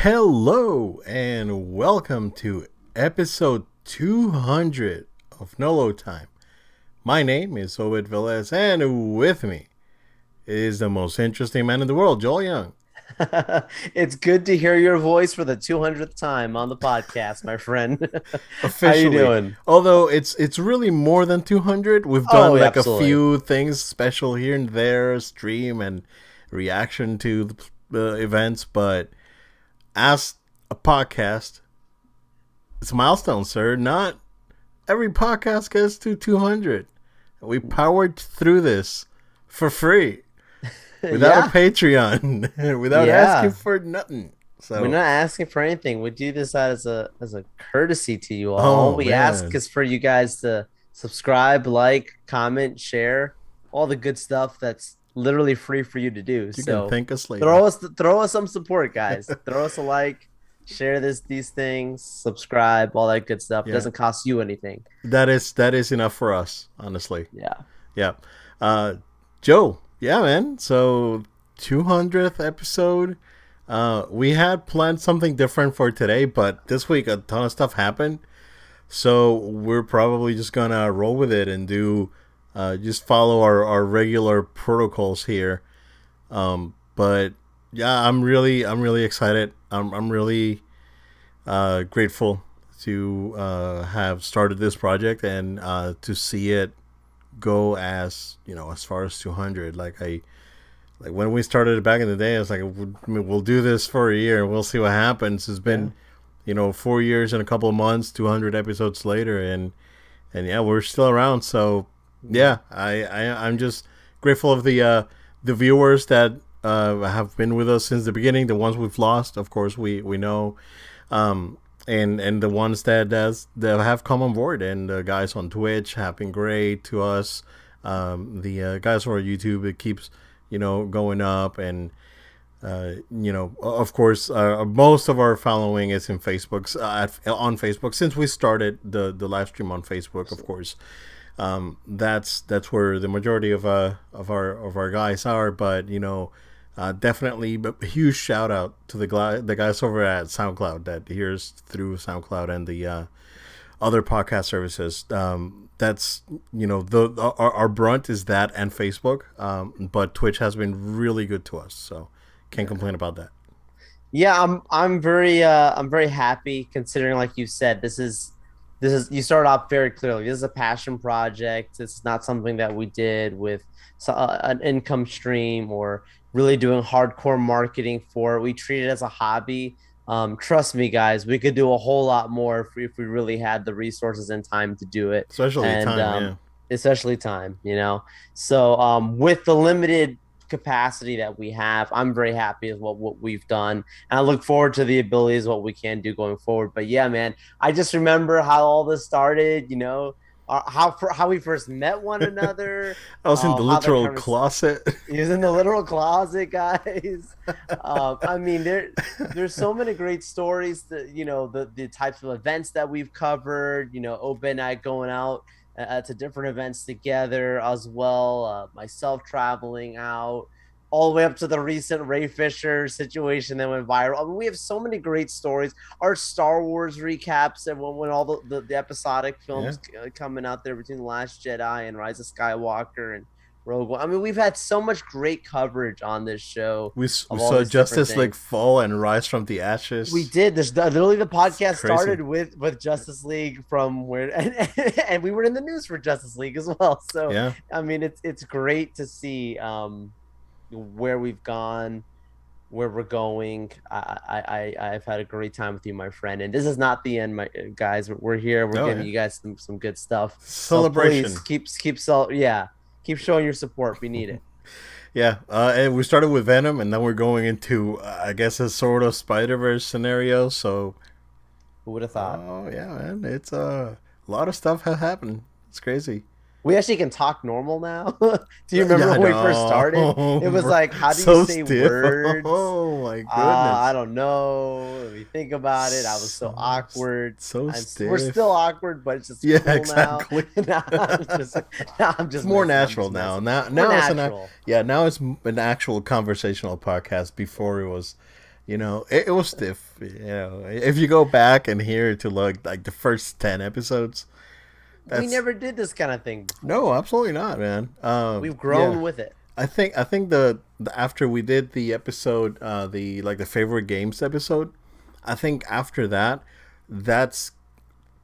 Hello and welcome to episode 200 of Nolo Time. My name is Obed Velez, and with me is the most interesting man in the world, Joel Young. It's good to hear your voice for the 200th time on the podcast, my friend. How you Officially, doing? although it's really more than 200. We've Oh, done like a absolutely. few things special here and there, stream and reaction to the events, but as a podcast, it's a milestone, sir. Not every podcast gets to 200. We powered through this for free without a Yeah. Patreon, without asking Yeah. for nothing. We're So, not asking for anything. We do this out as a courtesy to you all. All oh we ask man, is for you guys to subscribe, like, comment, share, all the good stuff that's literally free for you to do. you can So thank us later. throw us some support, guys. Throw us a like, share these things, subscribe, all that good stuff. It Yeah, doesn't cost you anything. that is enough for us, honestly. Yeah. Yeah, uh, Joe. Yeah, man. So 200th episode. We had planned something different for today, but this week a ton of stuff happened. So we're probably just gonna roll with it and do just follow our regular protocols here. But yeah, I'm really excited. I'm really grateful to have started this project and to see it go as far as 200. Like when we started it back in the day, I was like, we'll do this for a year and we'll see what happens. It's Yeah. been 4 years and a couple of months, 200 episodes later, and yeah, we're still around. So Yeah. yeah, I'm just grateful of the viewers that have been with us since the beginning. The ones we've lost, of course, we know, and the ones that have come on board, and the guys on Twitch have been great to us. The guys on YouTube, it keeps going up, and of course, most of our following is in Facebook, on Facebook, since we started the live stream on Facebook. Of course, that's where the majority of our guys are. But definitely a huge shout out to the guys over at SoundCloud that hears through SoundCloud and the other podcast services. That's our brunt is that and Facebook, but Twitch has been really good to us, so can't Yeah. complain about that. Yeah, I'm very happy considering, like you said, this is you start off very clearly. This is a passion project. It's not something that we did with an income stream or really doing hardcore marketing for it. We treat it as a hobby. Trust me, guys, we could do a whole lot more if we really had the resources and time to do it, Especially and time, yeah. especially time. So with the limited capacity that we have, I'm very happy with what we've done, and I look forward to the abilities what we can do going forward. But yeah, man, I just remember how all this started. How we first met one another, I was in the how the literal conversation. closet. He was in the literal closet, guys. I mean, there's so many great stories that the types of events that we've covered. Open and I going out to different events together as well. Myself traveling out, all the way up to the recent Ray Fisher situation that went viral. I mean, we have so many great stories. Our Star Wars recaps and when all the episodic Yeah, films coming out there between The Last Jedi and Rise of Skywalker and Rogue One. I mean, we've had so much great coverage on this show we of all saw these different Justice League things. fall and rise from the We ashes. did this. Literally, the It's podcast crazy. started with Justice League from where, and we were in the news for Justice League as well. So, Yeah, I mean, it's great to see where we've gone, where we're going. I've had a great time with you, my friend. And this is not the end, my guys. We're here. We're oh giving yeah, you guys some good stuff. So please celebration. keep showing your support. We need it. Yeah, and we started with Venom, and then we're going into, I guess, a sort of Spider Verse scenario. So, Who would have thought? oh yeah, man, it's a lot of stuff has happened. It's crazy. We actually can talk normal now. Do you Yeah, remember I when we first started? know. It was Bro. like, how do you So say stiff. words? Oh my I goodness. don't know. Let me think about it. I was so So awkward. so We're still stiff. awkward, but it's just Yeah, cool now. exactly. Now I'm just It's more messing. I'm natural just now. messing. Now, More now it's natural. yeah. Now it's an actual conversational podcast. Before it was It was stiff. If you go back and hear to like the first 10 episodes, We that's never did this kind of thing no, before. absolutely not, man. We've Yeah, grown with it. I think the after we did the episode, the favorite games episode, I think after that, that's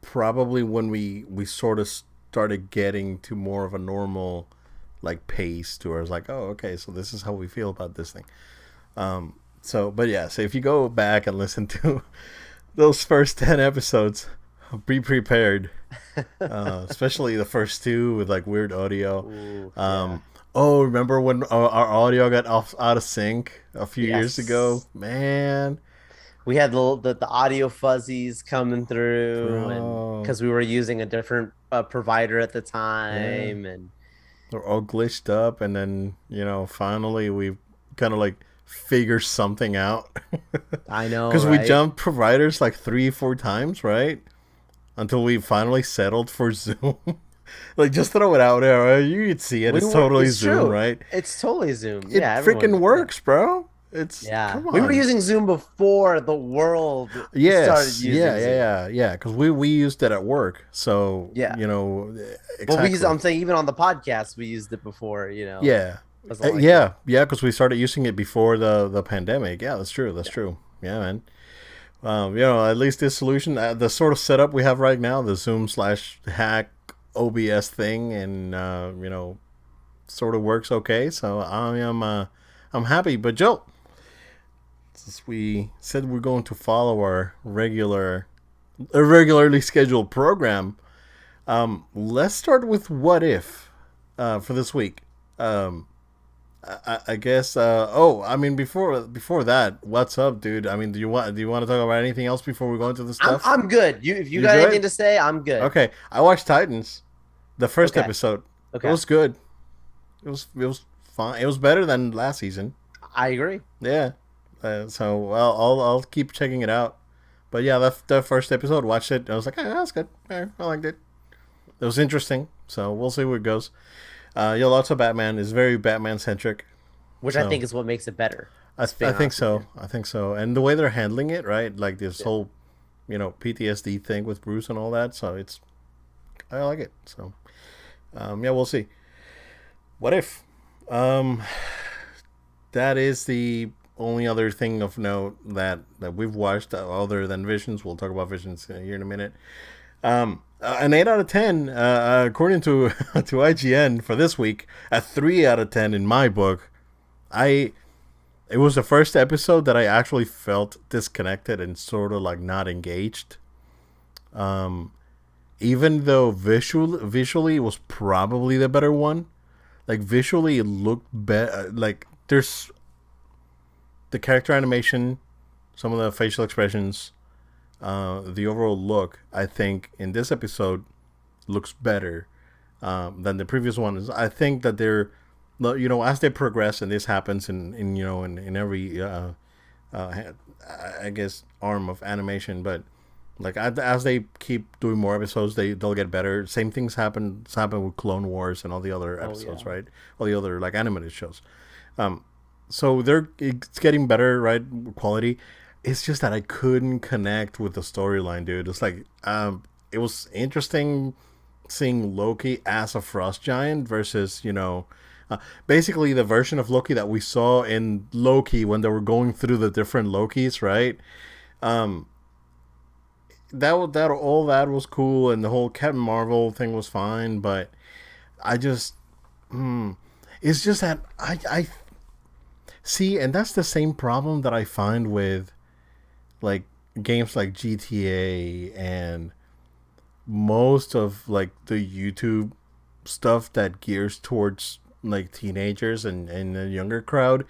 probably when we sort of started getting to more of a normal like pace to where it's like, oh, okay, so this is how we feel about this thing. So, but yeah, so if you go back and listen to those first 10 episodes, be prepared, especially the first two with like weird audio. Ooh, yeah. Um, oh, remember when our audio got off out of sync a few years ago? Yes. Man, We had the audio fuzzies coming through, and bro, because we were using a different provider at the yeah, time, and we're all glitched up, and then finally we kind of like figure something out I know, because we right? jumped providers like 3 4 times, right? Until we finally settled for Zoom. Like, just throw it out there. Right? You could see it. We It's were. totally It's Zoom, true. right? It's totally Zoom. It Yeah, everyone. freaking Yeah, works, bro. It's yeah. come We were on. using Zoom before the world started Yes, yeah, using yeah, Zoom. yeah, yeah. Because we used it at work, so Yeah. Well, we use. exactly. I'm saying even on the podcast, we used it before. Yeah, It wasn't like yeah, that. yeah. Because we started using it before the pandemic. Yeah, that's true. That's Yeah. true. Yeah, man. At least this solution, the sort of setup we have right now, the Zoom slash hack OBS thing, and sort of works okay. So I'm happy. But Joe, since we said we're going to follow our irregularly scheduled program, let's start with what if for this week. Um, I guess. I mean, before that, what's up, dude? I mean, do you want to talk about anything else before we go into the I'm stuff? I'm good. You if you You got anything good? to say, I'm good. Okay, I watched Titans, the first Okay. episode. It Okay. was good. It was fine. It was better than last season. I agree. Yeah. So well, I'll keep checking it out. But yeah, the first episode, watched it. I was like, that's good. I liked it. It was interesting. So we'll see where it goes. Yeah, lots of Batman is very Batman centric. Which I So think is what makes it better. I Just I being think honest with so. you. I think so. And the way they're handling it, right? Like this Yeah. whole PTSD thing with Bruce and all that. So I like it. So yeah, we'll see. What if? Um, that is the only other thing of note that we've watched other than Visions. We'll talk about Visions here in a minute. An 8 out of 10, according to to IGN for this week, a 3 out of 10 in my book. I It was the first episode that I actually felt disconnected and sort of like not engaged. Even though visually it was probably the better one. Like visually it looked better. Like there's the character animation, some of the facial expressions, the overall look. I think in this episode looks better than the previous ones. I think that they're, as they progress, and this happens in every uh, I guess arm of animation, but like as they keep doing more episodes, they'll get better. Same things happen with Clone Wars and all the other Oh episodes, yeah. right? All the other like animated shows. So it's getting better, right? Quality. It's just that I couldn't connect with the storyline, dude. It's like it was interesting seeing Loki as a frost giant versus basically the version of Loki that we saw in Loki when they were going through the different Lokis, right? That all that was cool, and the whole Captain Marvel thing was fine, but I just it's just that I see, and that's the same problem that I find with like games like GTA and most of like the YouTube stuff that gears towards like teenagers and a younger crowd.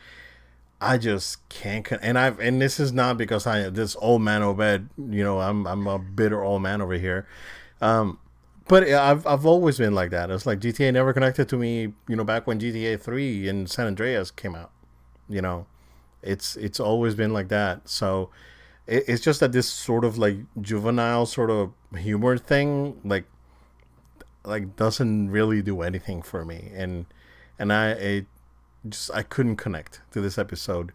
I just can't and this is not because I this old man Obed, I'm a bitter old man over here. But I've always been like that. It's like GTA never connected to me, back when GTA 3 and San Andreas came out, you know. It's always been like that. So it's just that this sort of like juvenile sort of humor thing like doesn't really do anything for me, and I couldn't connect to this episode.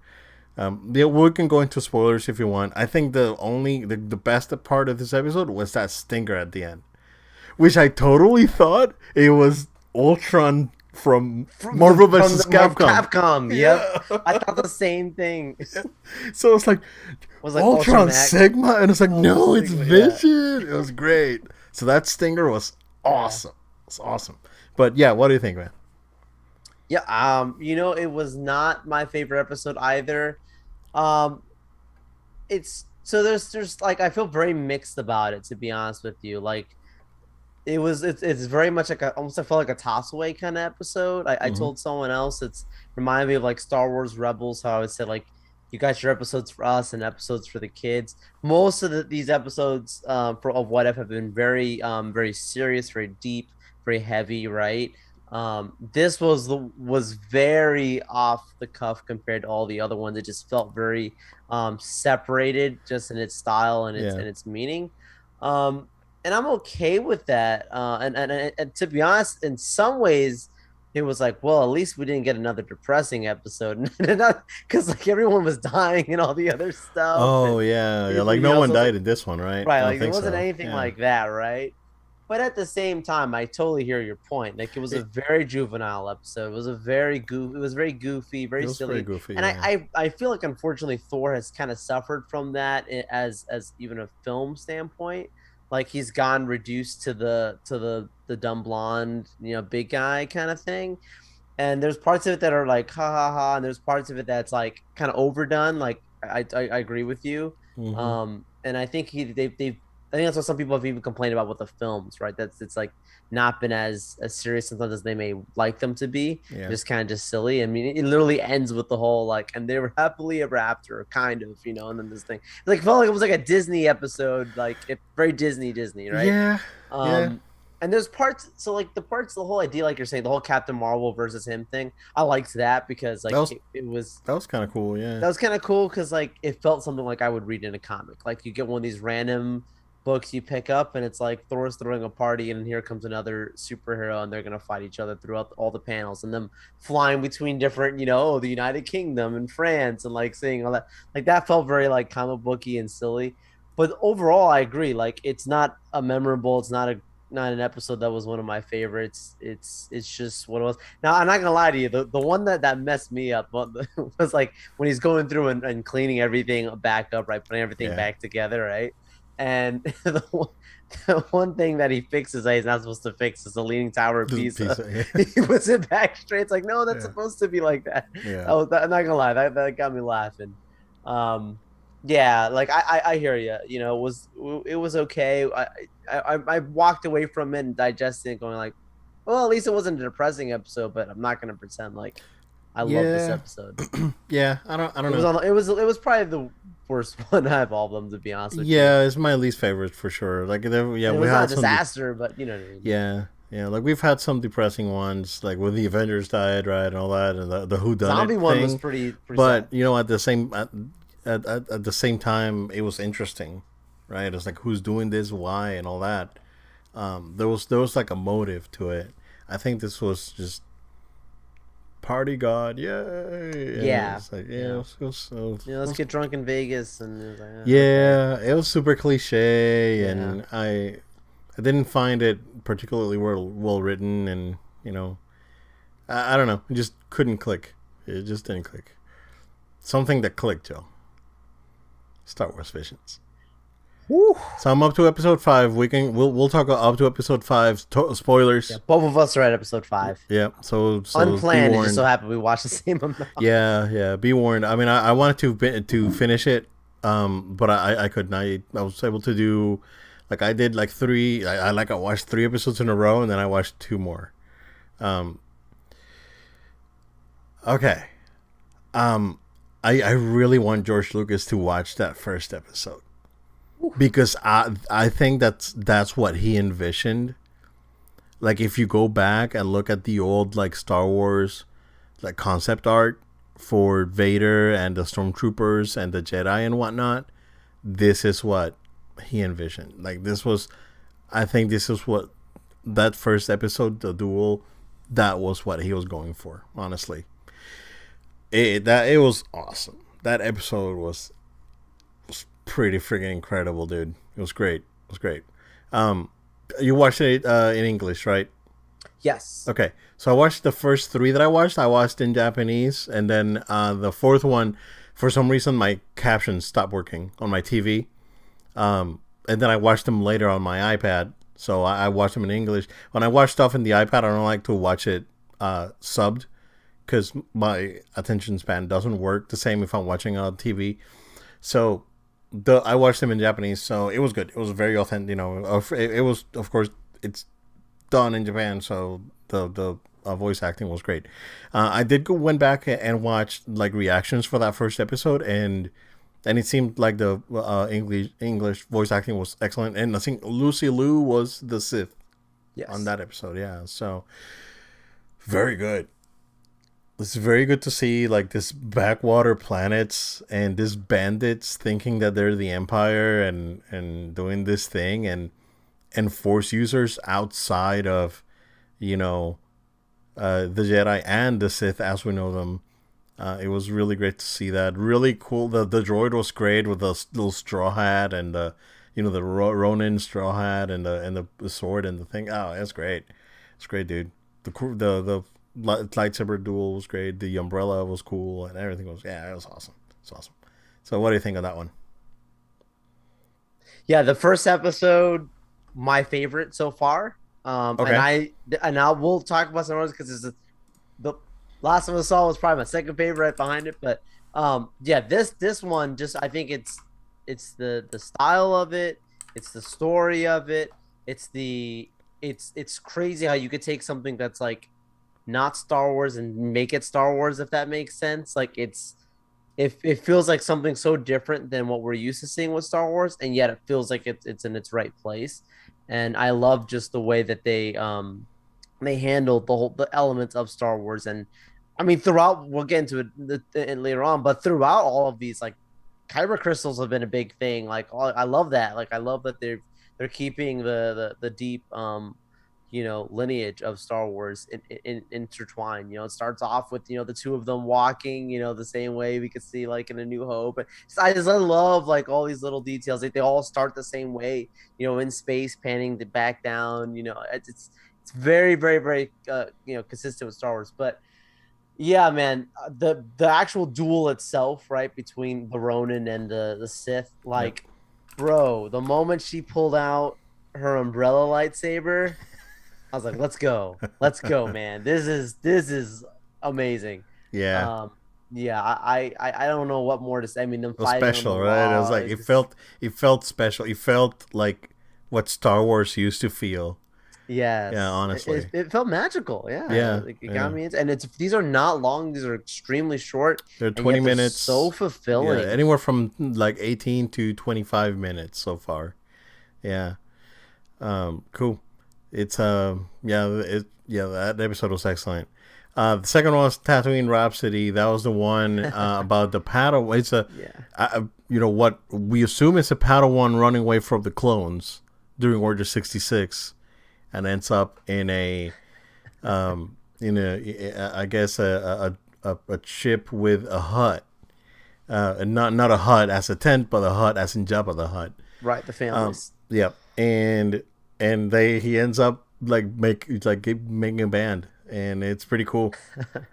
Yeah, we can go into spoilers if you want. I think the best part of this episode was that stinger at the end, which I totally thought it was Ultron from Marvel vs. Capcom. Capcom. Yep. Yeah. I thought the same thing. Yeah. So it's like, Ultron Sigma, and it's like, no, it's Vision. Yeah. It was great. So that stinger was awesome. It's awesome. But yeah, what do you think, man? Yeah, it was not my favorite episode either. It's so there's like, I feel very mixed about it, to be honest with you. Like, it's very much like almost, I felt like a toss away kind of episode. I told someone else it's reminded me of like Star Wars Rebels, how I would say like, you got your episodes for us and episodes for the kids. Most of these episodes of What If have been very very serious, very deep, very heavy, right? This was very off the cuff compared to all the other ones. It just felt very separated, just in its style and its meaning. And I'm okay with that. And to be honest, in some ways, it was like, well, at least we didn't get another depressing episode, because like everyone was dying and all the other stuff. Oh yeah, like no one died in this one, right? Right, like there wasn't anything like that, right? But at the same time, I totally hear your point. Like, it was a very juvenile episode. It was very goofy, very silly. Very goofy, and I feel like, unfortunately, Thor has kind of suffered from that as even a film standpoint. Like, he's gone reduced to the dumb blonde, big guy kind of thing. And there's parts of it that are like ha ha ha, and there's parts of it that's like kind of overdone. Like, I agree with you. And I think I think that's what some people have even complained about with the films, right? It's like not been as serious sometimes as they may like them to be. Yeah. Just kind of just silly. I mean, it literally ends with the whole like, and they were happily ever after, kind of, and then this thing. Like, it felt like it was like a Disney episode, like very Disney, right? Yeah. And there's parts, so like the whole idea, like you're saying, the whole Captain Marvel versus him thing. I liked that because like that was kind of cool. Yeah. That was kind of cool because like it felt something like I would read in a comic. Like, you get one of these random books you pick up and it's like Thor's throwing a party and here comes another superhero and they're gonna fight each other throughout all the panels, and them flying between different, the United Kingdom and France, and like seeing all that. Like, that felt very like comic booky and silly. But overall, I agree. Like, it's not a memorable. It's not an episode that was one of my favorites. It's just what it was. Now, I'm not gonna lie to you. The one that messed me up was like when he's going through and cleaning everything back up, right, putting everything back together, right. And the one thing that he fixes that he's not supposed to fix is the Leaning Tower of Pisa. He puts it back straight. It's like, no, that's supposed to be like that. Yeah. I'm not gonna lie, that got me laughing. Yeah, like I hear you. It was okay. I walked away from it and digesting it, going like, well, at least it wasn't a depressing episode. But I'm not gonna pretend like I love this episode. Yeah, I don't know. It was probably the worst one out of all of them, to be honest with you. Yeah, it's my least favorite for sure. Like, we had a disaster, but you know what I mean. Yeah, like we've had some depressing ones, like when the Avengers died, right, and all that, and the whodunit zombie one thing. Was pretty but sad. At the same time, it was interesting, right? It's like, who's doing this, why, and all that. There was like a motive to it. I think this was just party god, yay! Yeah, it's like, let's get drunk in Vegas, and it was like, it was super cliche, and I didn't find it particularly well written, and I don't know, it just couldn't click. It just didn't click. Something that clicked, Joe. Star Wars Visions. Woo. So I'm up to episode 5. We'll talk up to episode 5. Spoilers. Yeah, both of us are at episode 5. Yeah. So unplanned. It just so happened we watched the same amount. Yeah. Be warned. I mean, I wanted to finish it, but I couldn't. I was able to do, like, I did like 3. I watched 3 episodes in a row, and then I watched 2 more. Okay. I really want George Lucas to watch that first episode. Because I think that's what he envisioned. Like, if you go back and look at the old, like, Star Wars, like, concept art for Vader and the Stormtroopers and the Jedi and whatnot, this is what he envisioned. Like, I think this is what that first episode, the duel, that was what he was going for. Honestly, it was awesome. that episode was pretty freaking incredible, dude. It was great. It was great. Um, you watched it in English, right? Yes. Okay, so I watched the first three that I watched. I watched in Japanese, and then the fourth one, for some reason, my captions stopped working on my TV. And then I watched them later on my iPad. So I watched them in English. When I watch stuff in the iPad, I don't like to watch it subbed because my attention span doesn't work the same if I'm watching on TV. So I watched them in Japanese, so it was good. It was very authentic. It was, of course, it's done in Japan, so the voice acting was great. I did went back and watched like reactions for that first episode, and it seemed like the English voice acting was excellent. And I think Lucy Liu was the Sith on Yes. that episode. Yeah, so very good. It's very good to see like this backwater planets and these bandits thinking that they're the Empire and doing this thing and Force users outside of you know the Jedi and the Sith as we know them. It was really great to see that. Really cool. The droid was great with the little straw hat and the the Ronin straw hat and the sword and the thing. Oh, that's great. It's great, dude. The lightsaber duel was great. The umbrella was cool and everything was it was awesome. It's awesome. So what do you think of that one? Yeah, the first episode, my favorite so far. And Okay. I will talk about some others because the last one I saw was probably my second favorite right behind it. But yeah, this one just I think it's the style of it, it's the story of it, it's the it's crazy how you could take something that's like not Star Wars and make it Star Wars if that makes sense. Like it feels like something so different than what we're used to seeing with Star Wars, and yet it feels like it's in its right place. And I love just the way that they handled the elements of Star Wars. And I mean, throughout we'll get into it later on, but throughout all of these, like kyber crystals have been a big thing. Like I love that. Like I love that they're keeping the deep lineage of Star Wars intertwined. It starts off with the two of them walking the same way we could see like in A New Hope. And I love like all these little details. Like they all start the same way, in space, panning the back down. It's very very very consistent with Star Wars. But yeah, man, the actual duel itself, right, between the Ronin and the Sith, Yep. like, bro, the moment she pulled out her umbrella lightsaber, I was like, let's go, man. This is amazing. Yeah. Um, yeah, I don't know what more to say. I mean, them It was fighting on the special, right? It was wall like is just it felt special. It felt like what Star Wars used to feel. Yeah, yes, it, honestly. it felt magical. Yeah, Yeah, it got yeah. me into, and these are not long. These are extremely short, They're and 20 yet they're so minutes. Yeah, fulfilling. anywhere from like 18 to 25 minutes so far. Yeah. Cool. It's that episode was excellent. The second one was Tatooine Rhapsody. That was the one about the Padawan. It's Yeah. what we assume is a Padawan running away from the clones during Order 66, and ends up I guess a ship with a hut, not a hut as a tent, but a hut as in Jabba the Hut. Right, the families. Yep, and he ends up making a band, and it's pretty cool.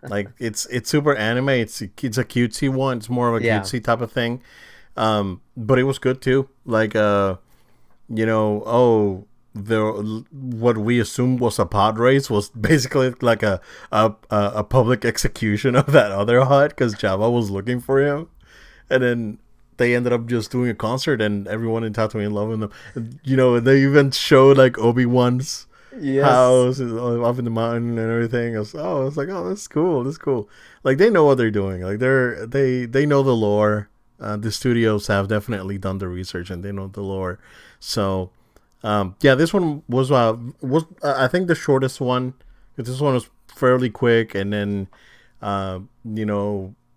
Like it's super anime. It's a cutesy one. It's more of a Yeah. cutesy type of thing. But it was good too. Like the what we assumed was a pod race was basically like a public execution of that other hut because Java was looking for him, and then they ended up just doing a concert and everyone in Tatooine loving them. They even showed like Obi-Wan's Yes. house up in the mountain and everything. I was like, oh, that's cool. That's cool. Like they know what they're doing. Like they know the lore. The studios have definitely done the research and they know the lore. So yeah, this one was I think the shortest one. 'Cause this one was fairly quick, and then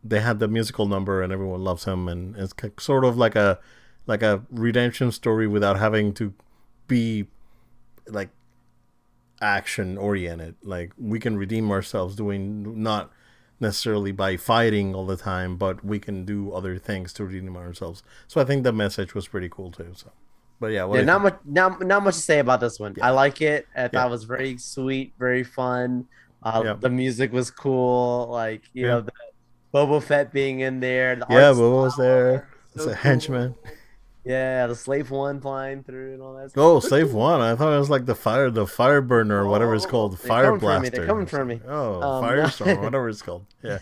they had the musical number, and everyone loves him, and it's sort of like a redemption story without having to be like action oriented. Like we can redeem ourselves doing necessarily by fighting all the time, but we can do other things to redeem ourselves. So I think the message was pretty cool too. So, but yeah, what Yeah, do you think? not much to say about this one. Yeah, I like it. I yeah, thought it was very sweet, very fun. yeah, The music was cool. Like, yeah, the Boba Fett being in there, the yeah. art Boba was there. style, It's so a henchman. cool. Yeah, the Slave One flying through and all that stuff. Oh, But Slave One. I thought it was like the fire burner or whatever it's called, oh, the they're fire coming for me. They're blaster coming or for something. me. Oh, No. firestorm, whatever it's called. Yeah,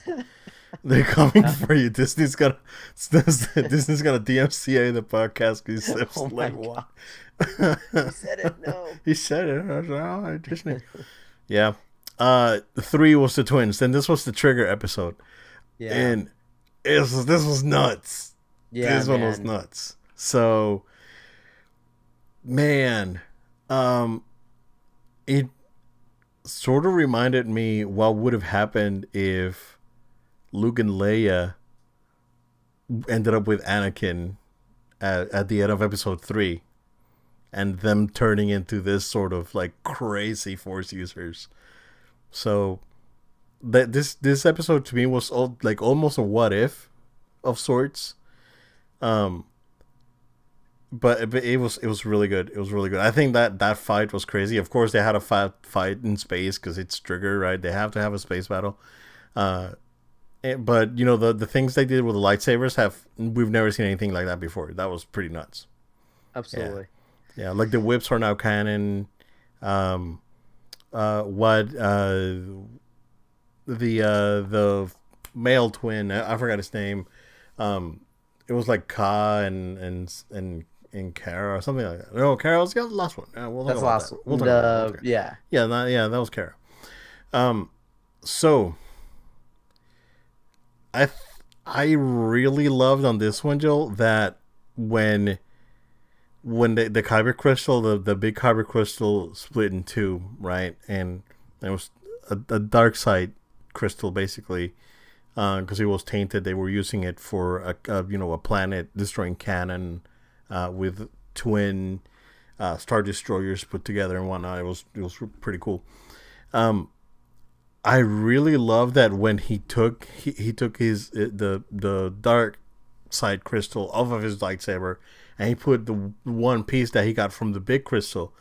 they're coming Uh, for you. Disney's gonna DMCA the podcast because he said oh my Slave One. god, he said it. No. He said it. I was like, all right, Disney. Yeah. 3 was the twins. Then this was the trigger episode, Yeah. and this was nuts. Yeah, This one was man. nuts. So, man, um, it sort of reminded me what would have happened if Luke and Leia ended up with Anakin at the end of episode 3, and them turning into this sort of like crazy Force users. So that this episode to me was like almost a what if of sorts. Um, but it was really good. It was really good. I think that fight was crazy. Of course, they had a fight in space because it's Trigger, right? They have to have a space battle. Uh, but you know the things they did with the lightsabers we've never seen anything like that before. That was pretty nuts. Yeah, Absolutely. yeah. Like the whips are now canon. Um, what the male twin, I forgot his name. Um, it was like Ka and Kara or something like that. No, Kara was the last one. We'll talk That's the about last that. We'll one. talk about that. Okay. Yeah. Yeah, that was Kara. Um, so I th- I really loved on this one, Joel, that when the kyber crystal, the big kyber crystal split in two, right, and it was a dark side crystal basically, because it was tainted. They were using it for a planet destroying cannon, with twin star destroyers put together and whatnot. It was pretty cool. I really love that when he took his the dark side crystal off of his lightsaber, and he put the one piece that he got from the big crystal,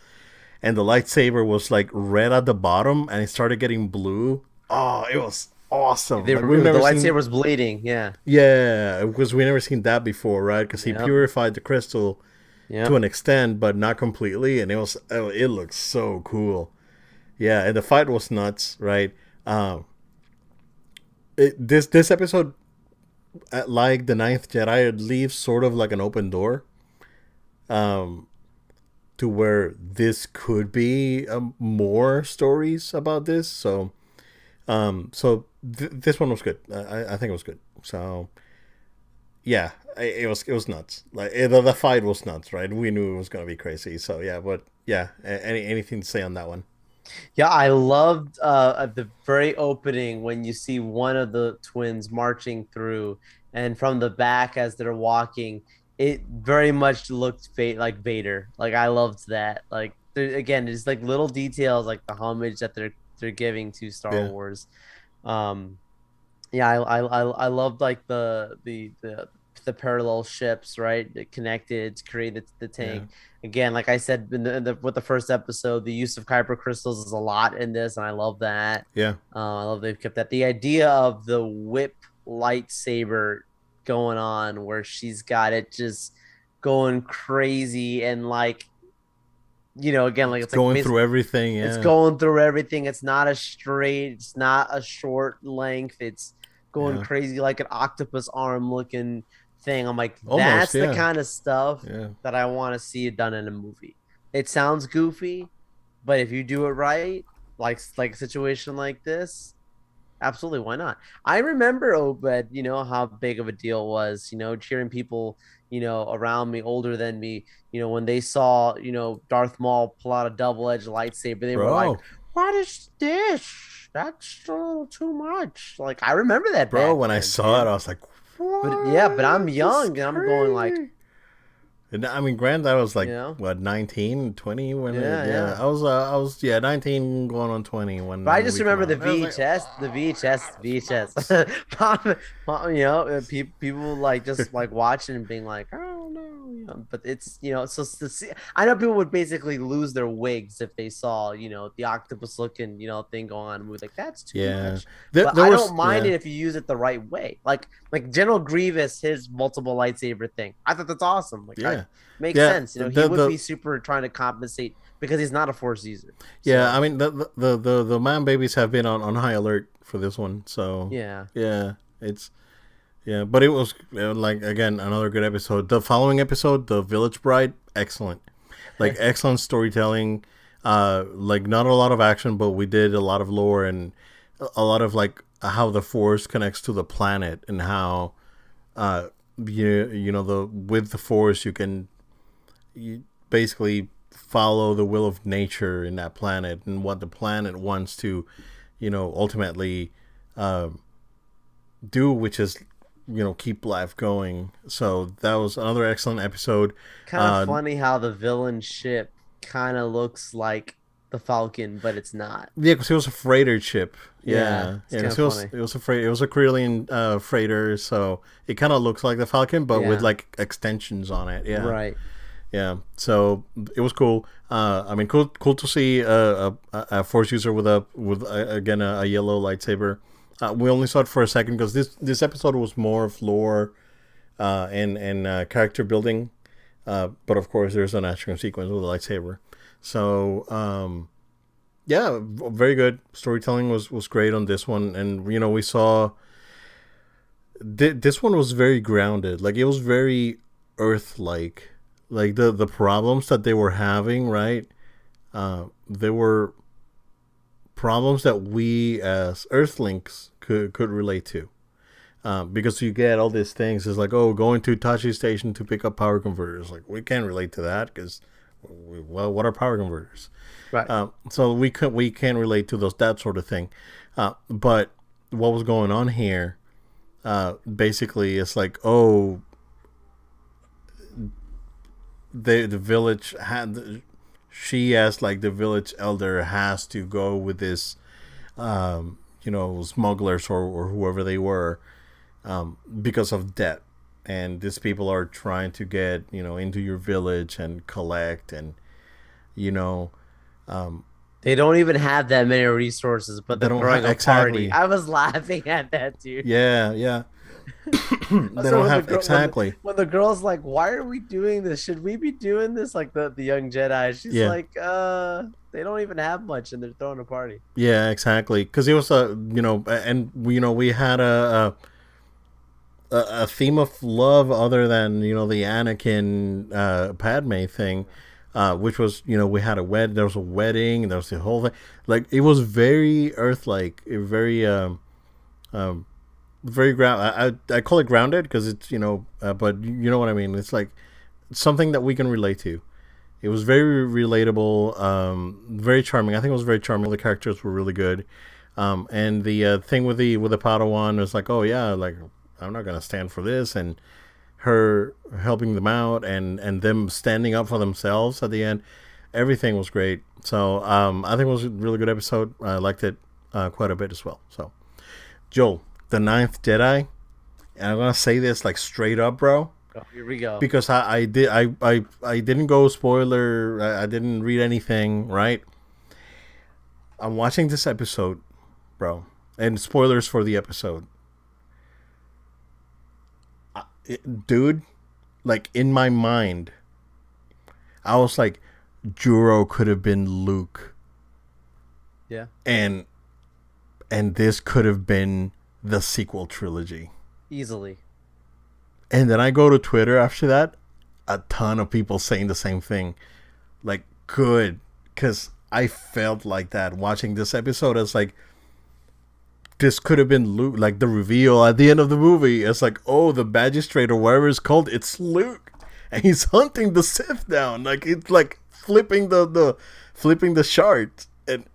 and the lightsaber was like red at the bottom, and it started getting blue. Oh, it was awesome! The Like we've never lightsaber seen. was bleeding. Yeah. Yeah, because we never seen that before, right? Because he Yep. purified the crystal to Yep. an extent, but not completely, and it looks so cool. Yeah, and the fight was nuts, right? Um, this episode, like the Ninth Jedi, it leaves sort of like an open door, um, to where this could be more stories about this. So, this one was good. I think it was good. So, yeah, it was nuts. Like the fight was nuts, right? We knew it was gonna be crazy. So yeah, but yeah, anything to say on that one? Yeah, I loved at the very opening when you see one of the twins marching through, and from the back as they're walking, it very much looked like Vader. Like I loved that. Like again, it's like little details, like the homage that they're giving to Star Yeah, Wars. Um, yeah, I loved like the parallel ships, right? That connected to create the yeah, tank. Again, like I said with the first episode, the use of kyber crystals is a lot in this, and I love that. yeah. I love they've kept that. The idea of the whip lightsaber going on, where she's got it just going crazy, and like again, like It's it's like going basically through everything. it's Yeah, going through everything. It's not a straight, it's not a short length. It's going yeah. crazy like an octopus arm looking thing. I'm like, Almost. that's the Yeah, kind of stuff yeah. that I want to see done in a movie. It sounds goofy, but if you do it right, like a situation like this, absolutely, why not? I remember Obed, how big of a deal it was, cheering people, around me, older than me, when they saw, Darth Maul pull out a double-edged lightsaber, they were like, Bro, "What is this? That's a little too much." Like I remember that bro. back When I then, saw it, man. I was like, But yeah, but "What? I'm This is young and I'm going like, crazy." And I mean, granted, I was You like know? what 19, 20 when Yeah, yeah. I was 19 going on 20 when But I that just movie came remember the out. I was like, VHS, the VHS. You know, people like just like watching and being like, oh no, you know. But it's so to see, I know people would basically lose their wigs if they saw the octopus looking thing going on. And we're like, that's too yeah, much. But there I was don't mind it if you use it the right way. Like General Grievous, his multiple lightsaber thing. I thought that's awesome. Like I yeah, makes yeah. sense. He would be super trying to compensate because he's not a force user. Yeah, I So mean the man babies have been on high alert for this one, so yeah. yeah, it's yeah, but it was like again another good episode. The following episode, the Village Bride, excellent, like excellent storytelling. Like not a lot of action, but we did a lot of lore and a lot of like how the Force connects to the planet and how you know the with the Force you basically follow the will of nature in that planet and what the planet wants to, ultimately uh, do, which is, keep life going. So that was another excellent episode. Kind of funny how the villain ship kind of looks like the Falcon, but it's not. Yeah, because it was a freighter ship. Yeah, Yeah, it's yeah. kind of funny. It was a Corellian freighter, so it kind of looks like the Falcon, but with Yeah, like extensions on it. Yeah. right. Yeah, so it was cool. I mean, cool to see a force user with again a yellow lightsaber. We only saw it for a second because this episode was more of lore and character building. But of course, there's an action sequence with a lightsaber. So yeah, very good storytelling was great on this one, and we saw this one was very grounded. Like it was very Earth-like. Like the problems that they were having, right? They were problems that we as Earthlings could relate to, because you get all these things. It's like, oh, going to Tachi Station to pick up power converters. Like we can't relate to that because, well, what are power converters? Right. So we can't relate to that sort of thing. But what was going on here? Basically, it's like, oh, the village had she as like the village elder has to go with this smugglers or whoever they were, because of debt, and these people are trying to get into your village and collect, and They don't even have that many resources, but they're throwing a exactly. party. I was laughing at that, dude. Yeah. They So don't when have exactly. when the girl's like, "Why are we doing this? Should we be doing this?" Like the young Jedi, she's Yeah. like, they don't even have much, and they're throwing a party." Yeah, exactly. Because it was and we had a theme of love other than the Anakin Padme thing, which was we had there was a wedding, there was the whole thing. Like it was very Earth-like, very ground. I call it grounded because it's but you know what I mean. It's like something that we can relate to. It was very relatable, very charming. I think it was very charming. The characters were really good, and the thing with the Padawan was like, oh yeah, like I'm not gonna stand for this, and her helping them out, and them standing up for themselves at the end. Everything was great. So I think it was a really good episode. I liked it quite a bit as well. So Joel, the Ninth Jedi, and I'm gonna say this like straight up, bro. Oh, here we go. Because I didn't go spoiler. I didn't read anything. Right. I'm watching this episode, bro, and spoilers for the episode. Dude, like in my mind, I was like, Juro could have been Luke. Yeah. And this could have been the sequel trilogy. Easily. And then I go to Twitter after that, a ton of people saying the same thing. Like, good. Because I felt like that watching this episode. It's like, this could have been Luke. Like, the reveal at the end of the movie. It's like, oh, the magistrate or whatever it's called, it's Luke. And he's hunting the Sith down. Like, it's like flipping the shards. And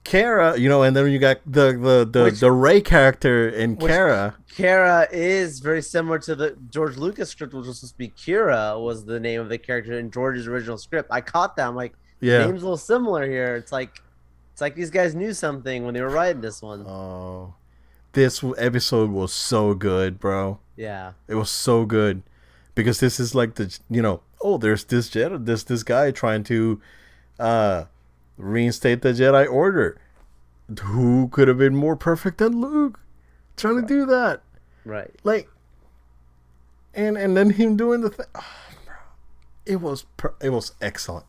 Kara, you know, and then you got the Rey character in which Kara. Kara is very similar to the George Lucas script, which was supposed to be Kira was the name of the character in George's original script. I caught that. I'm like, the Yeah. name's a little similar here. It's like these guys knew something when they were writing this one. Oh, this episode was so good, bro. Yeah. It was so good because this is like the, you know, oh, there's this Jedi, this guy trying to reinstate the Jedi Order. Who could have been more perfect than Luke trying to do that? Right. Like, and then him doing the thing. Oh, bro. It was excellent.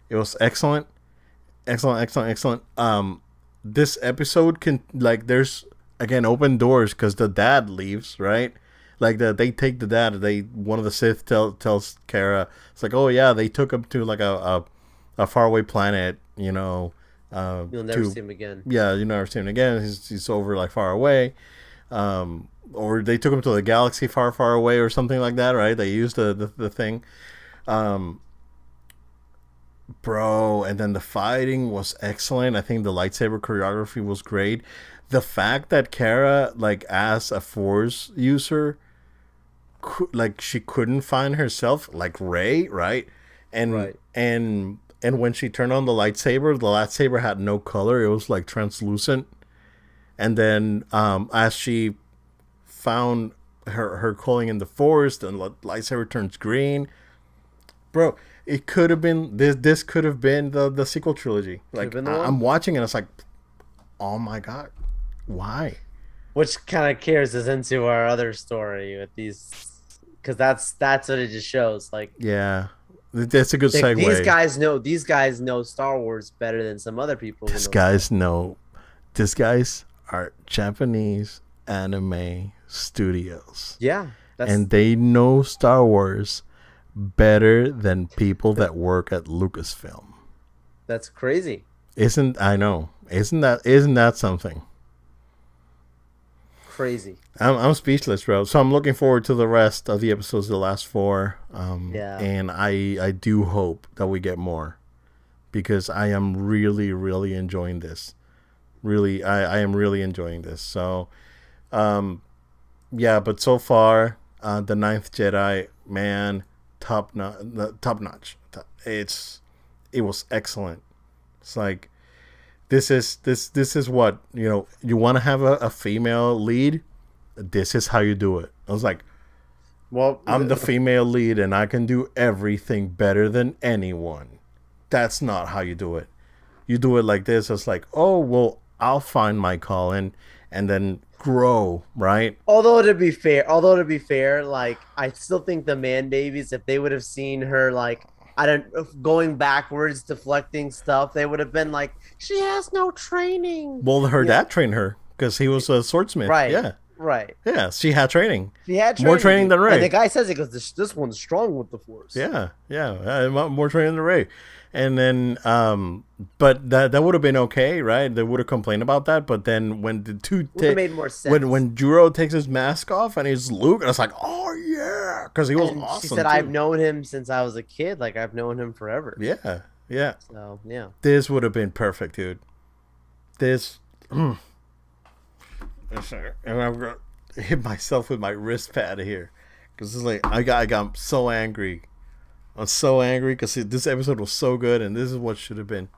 It was excellent. Excellent. This episode can, like, there's again open doors because the dad leaves, right? Like they take the dad. One of the Sith tells Kara, it's like, oh yeah, they took him to like a faraway planet, you know. You'll never see him again. Yeah, you never see him again. He's over like far away. Or they took him to the galaxy far away or something like that, right? They used the thing. Bro, and then the fighting was excellent. I think the lightsaber choreography was great. The fact that Kara, like, as a Force user, like, she couldn't find herself, like Rey, right? And Right. and when she turned on the lightsaber had no color. It was like translucent. And then as she found her calling in the Force, the lightsaber turns green. Bro, it could have been this could have been the sequel trilogy. Like, I'm watching it, it's like, oh my god, why? Which kind of carries us into our other story with these, because that's what it just shows. Like, Yeah, that's a good like, segue. these guys know Star Wars better than some other people. These guys are Japanese anime studios. Yeah, And they know Star Wars better than people that work at Lucasfilm. that's crazy. Isn't that something? Crazy. I'm speechless, bro. So I'm looking forward to the rest of the episodes, the last 4. Yeah. And I do hope that we get more, because I am really, really enjoying this. Really, I am really enjoying this. So, yeah. But so far, the Ninth Jedi, man, top notch. It was excellent. It's like, this is what, you know, you want to have a female lead. This is how you do it. I was like, Well, I'm the female lead and I can do everything better than anyone. That's not how you do it. You do it like this. It's like, oh, well, I'll find my calling and then grow, right? Although to be fair, like, I still think the man babies, if they would have seen her, like, I don't, going backwards, deflecting stuff, they would have been like, she has no training. Well, her dad trained her because he was a swordsmith. Right. Yeah. Right. Yeah. She had training. She had More training than Rey. And the guy says it because this one's strong with the Force. Yeah. More training than Rey. And then, but that would have been okay, right? They would have complained about that. But then when the two made more sense. When Juro takes his mask off and he's Luke, and it's like, oh yeah, because he was awesome. She said, too. "I've known him since I was a kid. Like, I've known him forever." Yeah. So yeah, This would have been perfect, dude. This. And I'm gonna hit myself with my wrist pad here, because it's like I got so angry. I'm so angry because this episode was so good, and this is what should have been.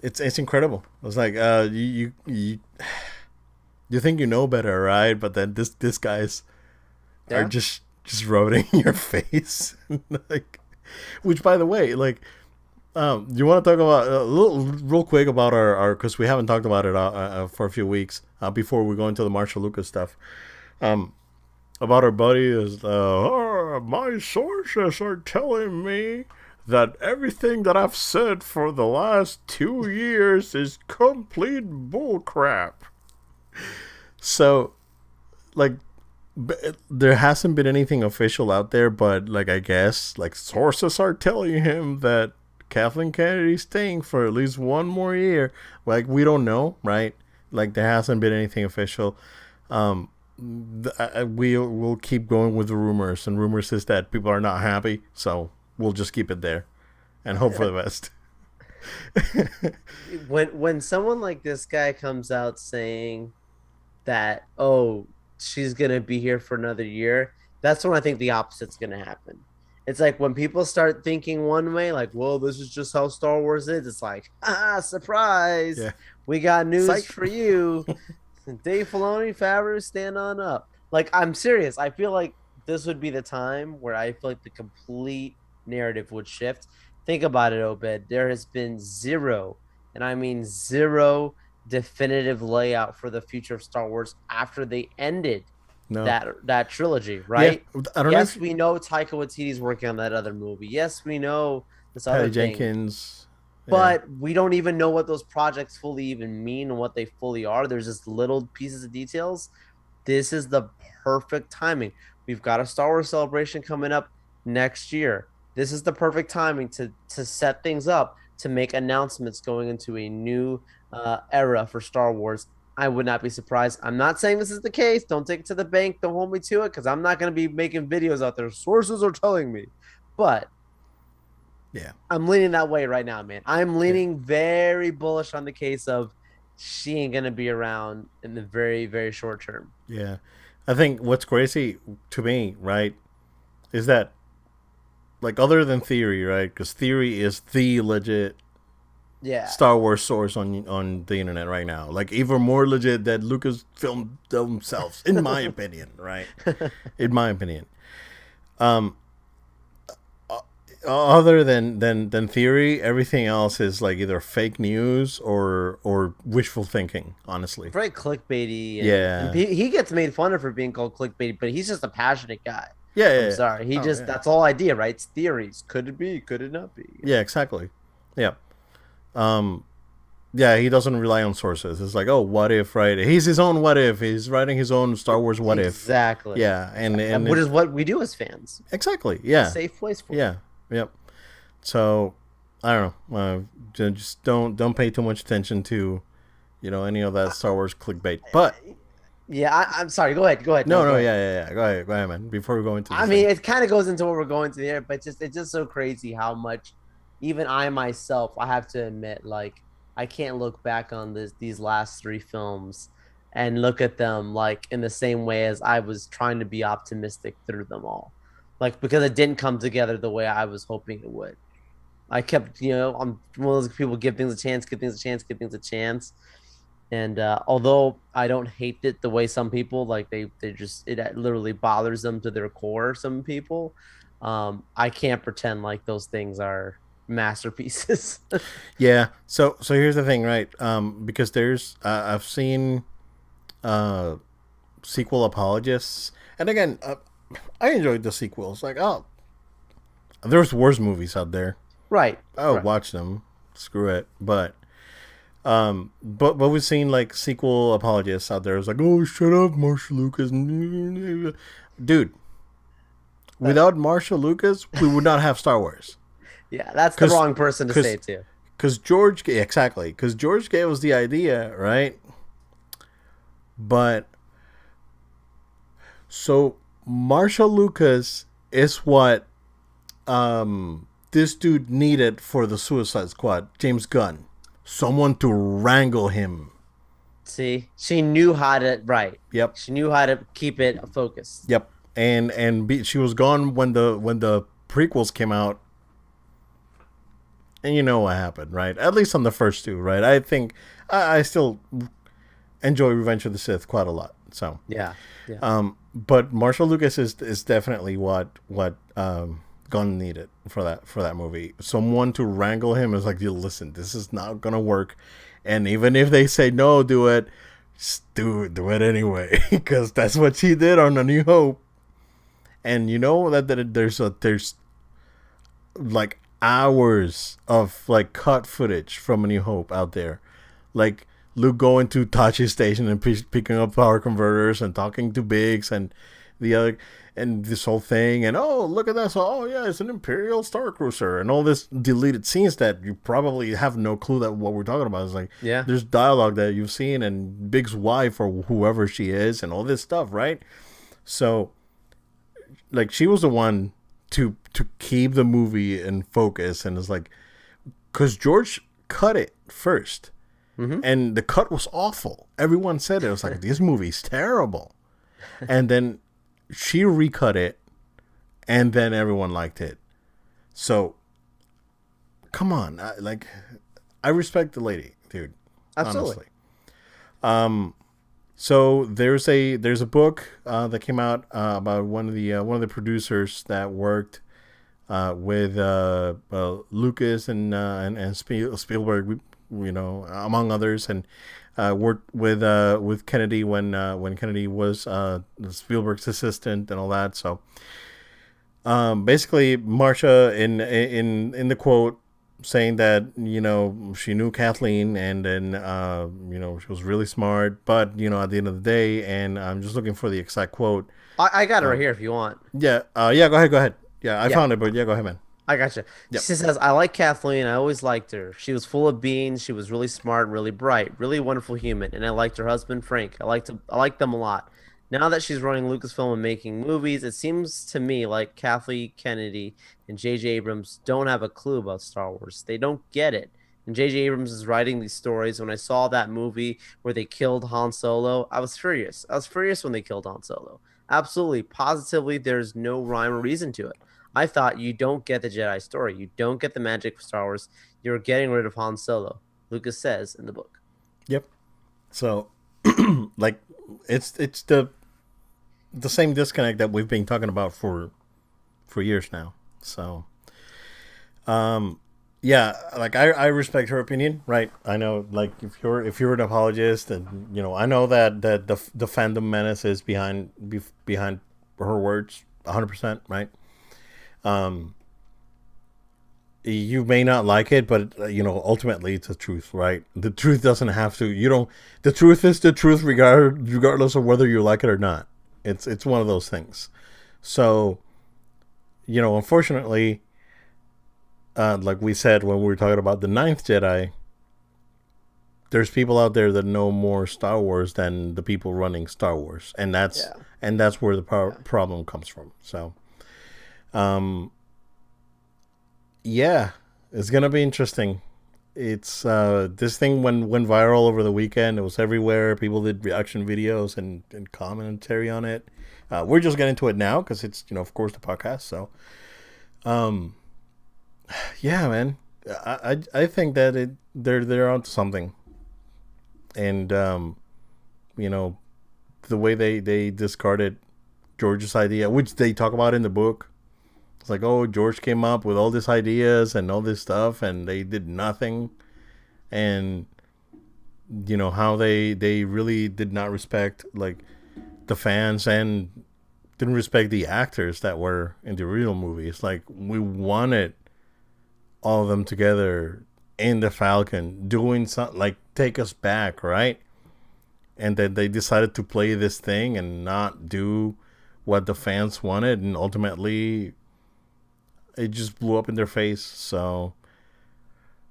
It's incredible. It's like you think you know better, right? But then this guys are just rubbing in your face, like, which, by the way, like, you want to talk about real quick about our because we haven't talked about it for a few weeks before we go into the Marshall Lucas stuff. About our buddy is my sources are telling me that everything that I've said for the last 2 years is complete bullcrap. So, like, there hasn't been anything official out there, but, like, I guess, like, sources are telling him that Kathleen Kennedy's staying for at least 1 more year. Like, we don't know, right? Like, there hasn't been anything official. We'll keep going with the rumors, and rumors is that people are not happy, so we'll just keep it there and hope for the best. When someone like this guy comes out saying that, oh, she's gonna be here for another year, that's when I think the opposite's gonna happen. It's like when people start thinking one way, like, well, this is just how Star Wars is. It's like, surprise, Yeah. we got news Psych. for you. Dave Filoni, Favreau, stand on up. Like, I'm serious. I feel like this would be the time where I feel like the complete narrative would shift. Think about it, Obed. There has been zero, and I mean zero, definitive layout for the future of Star Wars after they ended No. that trilogy, Yeah. right? I don't know Yes, if we know Taika Waititi's working on that other movie. Yes, we know this Patty other thing, Jenkins. Yeah. but we don't even know what those projects fully even mean and what they fully are. There's just little pieces of details. This is the perfect timing. We've got a Star Wars celebration coming up next year. This is the perfect timing to set things up, to make announcements going into a new era for Star Wars. I would not be surprised. I'm not saying this is the case. Don't take it to the bank. Don't hold me to it, because I'm not going to be making videos out there. Sources are telling me. But Yeah. I'm leaning that way right now, man. I'm leaning very bullish on the case of she ain't going to be around in the very, very short term. Yeah. I think what's crazy to me, right, is that, like, other than Theory, right? Because Theory is the legit Yeah. Star Wars source on the internet right now. Like, even more legit than Lucasfilm themselves, in my opinion, right? In my opinion. Um, other than Theory, everything else is like either fake news or wishful thinking. Honestly, Very clickbaity. And, Yeah. and he gets made fun of for being called clickbaity, but he's just a passionate guy. yeah, I'm sorry. He Oh, just, yeah. that's all idea, right? It's theories. Could it be? Could it not be? Yeah, exactly. Yeah. Um, yeah, he doesn't rely on sources. It's like, oh, what if, right? He's his own what if. He's writing his own Star Wars what if. Exactly. Yeah, and Which is what we do as fans. exactly. It's a Yeah, safe place for it. yeah, yep. So I don't know. Just don't pay too much attention to, any of that Star Wars clickbait. But Yeah, I'm sorry. Go ahead. Go ahead. no, go ahead. yeah. Go ahead, man. Before we go into this I mean, thing. it kind of goes into what we're going to here, but it's just so crazy how much even I myself, I have to admit, like, I can't look back on these last three films and look at them like in the same way as I was trying to be optimistic through them all. Like, because it didn't come together the way I was hoping it would. I kept, I'm one of those people, give things a chance, give things a chance, give things a chance. And although I don't hate it the way some people, like, they just, it literally bothers them to their core, some people, I can't pretend like those things are masterpieces. Yeah. So here's the thing, right? Because there's I've seen sequel apologists, and again, I enjoyed the sequels. Like, oh, there's worse movies out there. Right. Oh, right. watch them. Screw it. But we've seen like sequel apologists out there. It's like, oh, shut up, Marshall Lucas, dude. Without Marshall Lucas, we would not have Star Wars. Yeah, that's the wrong person to say it to. Because exactly. Because George gave us the idea, right? But so Marshall Lucas is what this dude needed for the Suicide Squad, James Gunn. Someone to wrangle him. See, she knew how to, right. Yep. She knew how to keep it focused. Yep. She was gone when the prequels came out. And you know what happened, right? At least on the first two, right? I think I still enjoy Revenge of the Sith quite a lot. So Yeah. Yeah. But Marshall Lucas is definitely what Gunn needed for that movie. Someone to wrangle him is like, you listen, this is not gonna work, and even if they say no, do it, just do it anyway, because that's what she did on A New Hope. And you know that there's like hours of like cut footage from A New Hope out there, like Luke going to Tachi's station and picking up power converters and talking to Biggs and the other, and this whole thing, and oh, look at that, so oh yeah, it's an Imperial Star Cruiser, and all this deleted scenes that you probably have no clue that what we're talking about. Is like, Yeah. there's dialogue that you've seen, and Biggs' wife or whoever she is, and all this stuff, right? So like, she was the one to keep the movie in focus, and it's like, because George cut it first, Mm-hmm. and the cut was awful. Everyone said it was like this movie's terrible, and then she recut it, and then everyone liked it. So come on, I respect the lady, dude. Absolutely. Honestly. So there's a book that came out about one of the producers that worked with Lucas and Spielberg, among others, and worked with Kennedy when Kennedy was Spielberg's assistant and all that. So basically, Marsha in the quote saying that she knew Kathleen, and then she was really smart, but at the end of the day, and I'm just looking for the exact quote. I got it right here if you want. Yeah, go ahead. Yeah, I Yeah, found it, but yeah, go ahead, man. I gotcha. Yep. She says, I like Kathleen. I always liked her. She was full of beans. She was really smart, really bright, really wonderful human. And I liked her husband, Frank. I liked them a lot. Now that she's running Lucasfilm and making movies, it seems to me like Kathleen Kennedy and J.J. Abrams don't have a clue about Star Wars. They don't get it. And J.J. Abrams is writing these stories. When I saw that movie where they killed Han Solo, I was furious. I was furious when they killed Han Solo. Absolutely, positively, there's no rhyme or reason to it. I thought you don't get the Jedi story. You don't get the magic of Star Wars. You're getting rid of Han Solo. Lucas says in the book. Yep. So, like, it's the same disconnect that we've been talking about for years now. So, yeah, like I respect her opinion, right? I know, like, if you're an apologist, and I know that the fandom menace is behind her words, 100%, right? Um, you may not like it, but ultimately it's the truth, right? The truth doesn't have to. You don't. The truth is the truth, regardless of whether you like it or not. It's one of those things. So, unfortunately, like we said when we were talking about the Ninth Jedi, there's people out there that know more Star Wars than the people running Star Wars, and that's Yeah. where the problem comes from. So, um, yeah, it's gonna be interesting. It's this thing went viral over the weekend. It was everywhere. People did reaction videos and commentary on it. We're just getting to it now because it's of course the podcast. So, um, yeah, man, I think that they're onto something, and you know the way they discarded George's idea, which they talk about in the book. It's like, oh, George came up with all these ideas and all this stuff, and they did nothing. And how they really did not respect like the fans, and didn't respect the actors that were in the original movies. Like, we wanted all of them together in the Falcon doing something, like, take us back, right? And then they decided to play this thing and not do what the fans wanted, and ultimately it just blew up in their face. So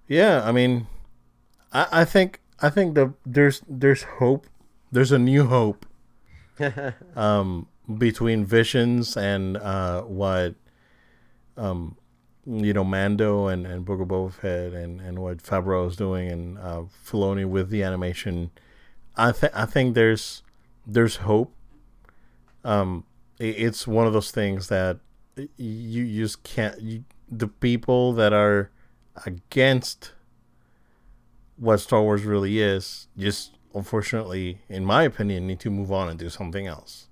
yeah, I mean, I think there's hope. There's a new hope between Visions and what Mando and Book of Boba Fett, and what Favreau is doing, and Filoni with the animation. I think there's hope. It's one of those things that you just can't. The people that are against what Star Wars really is, just unfortunately, in my opinion, need to move on and do something else.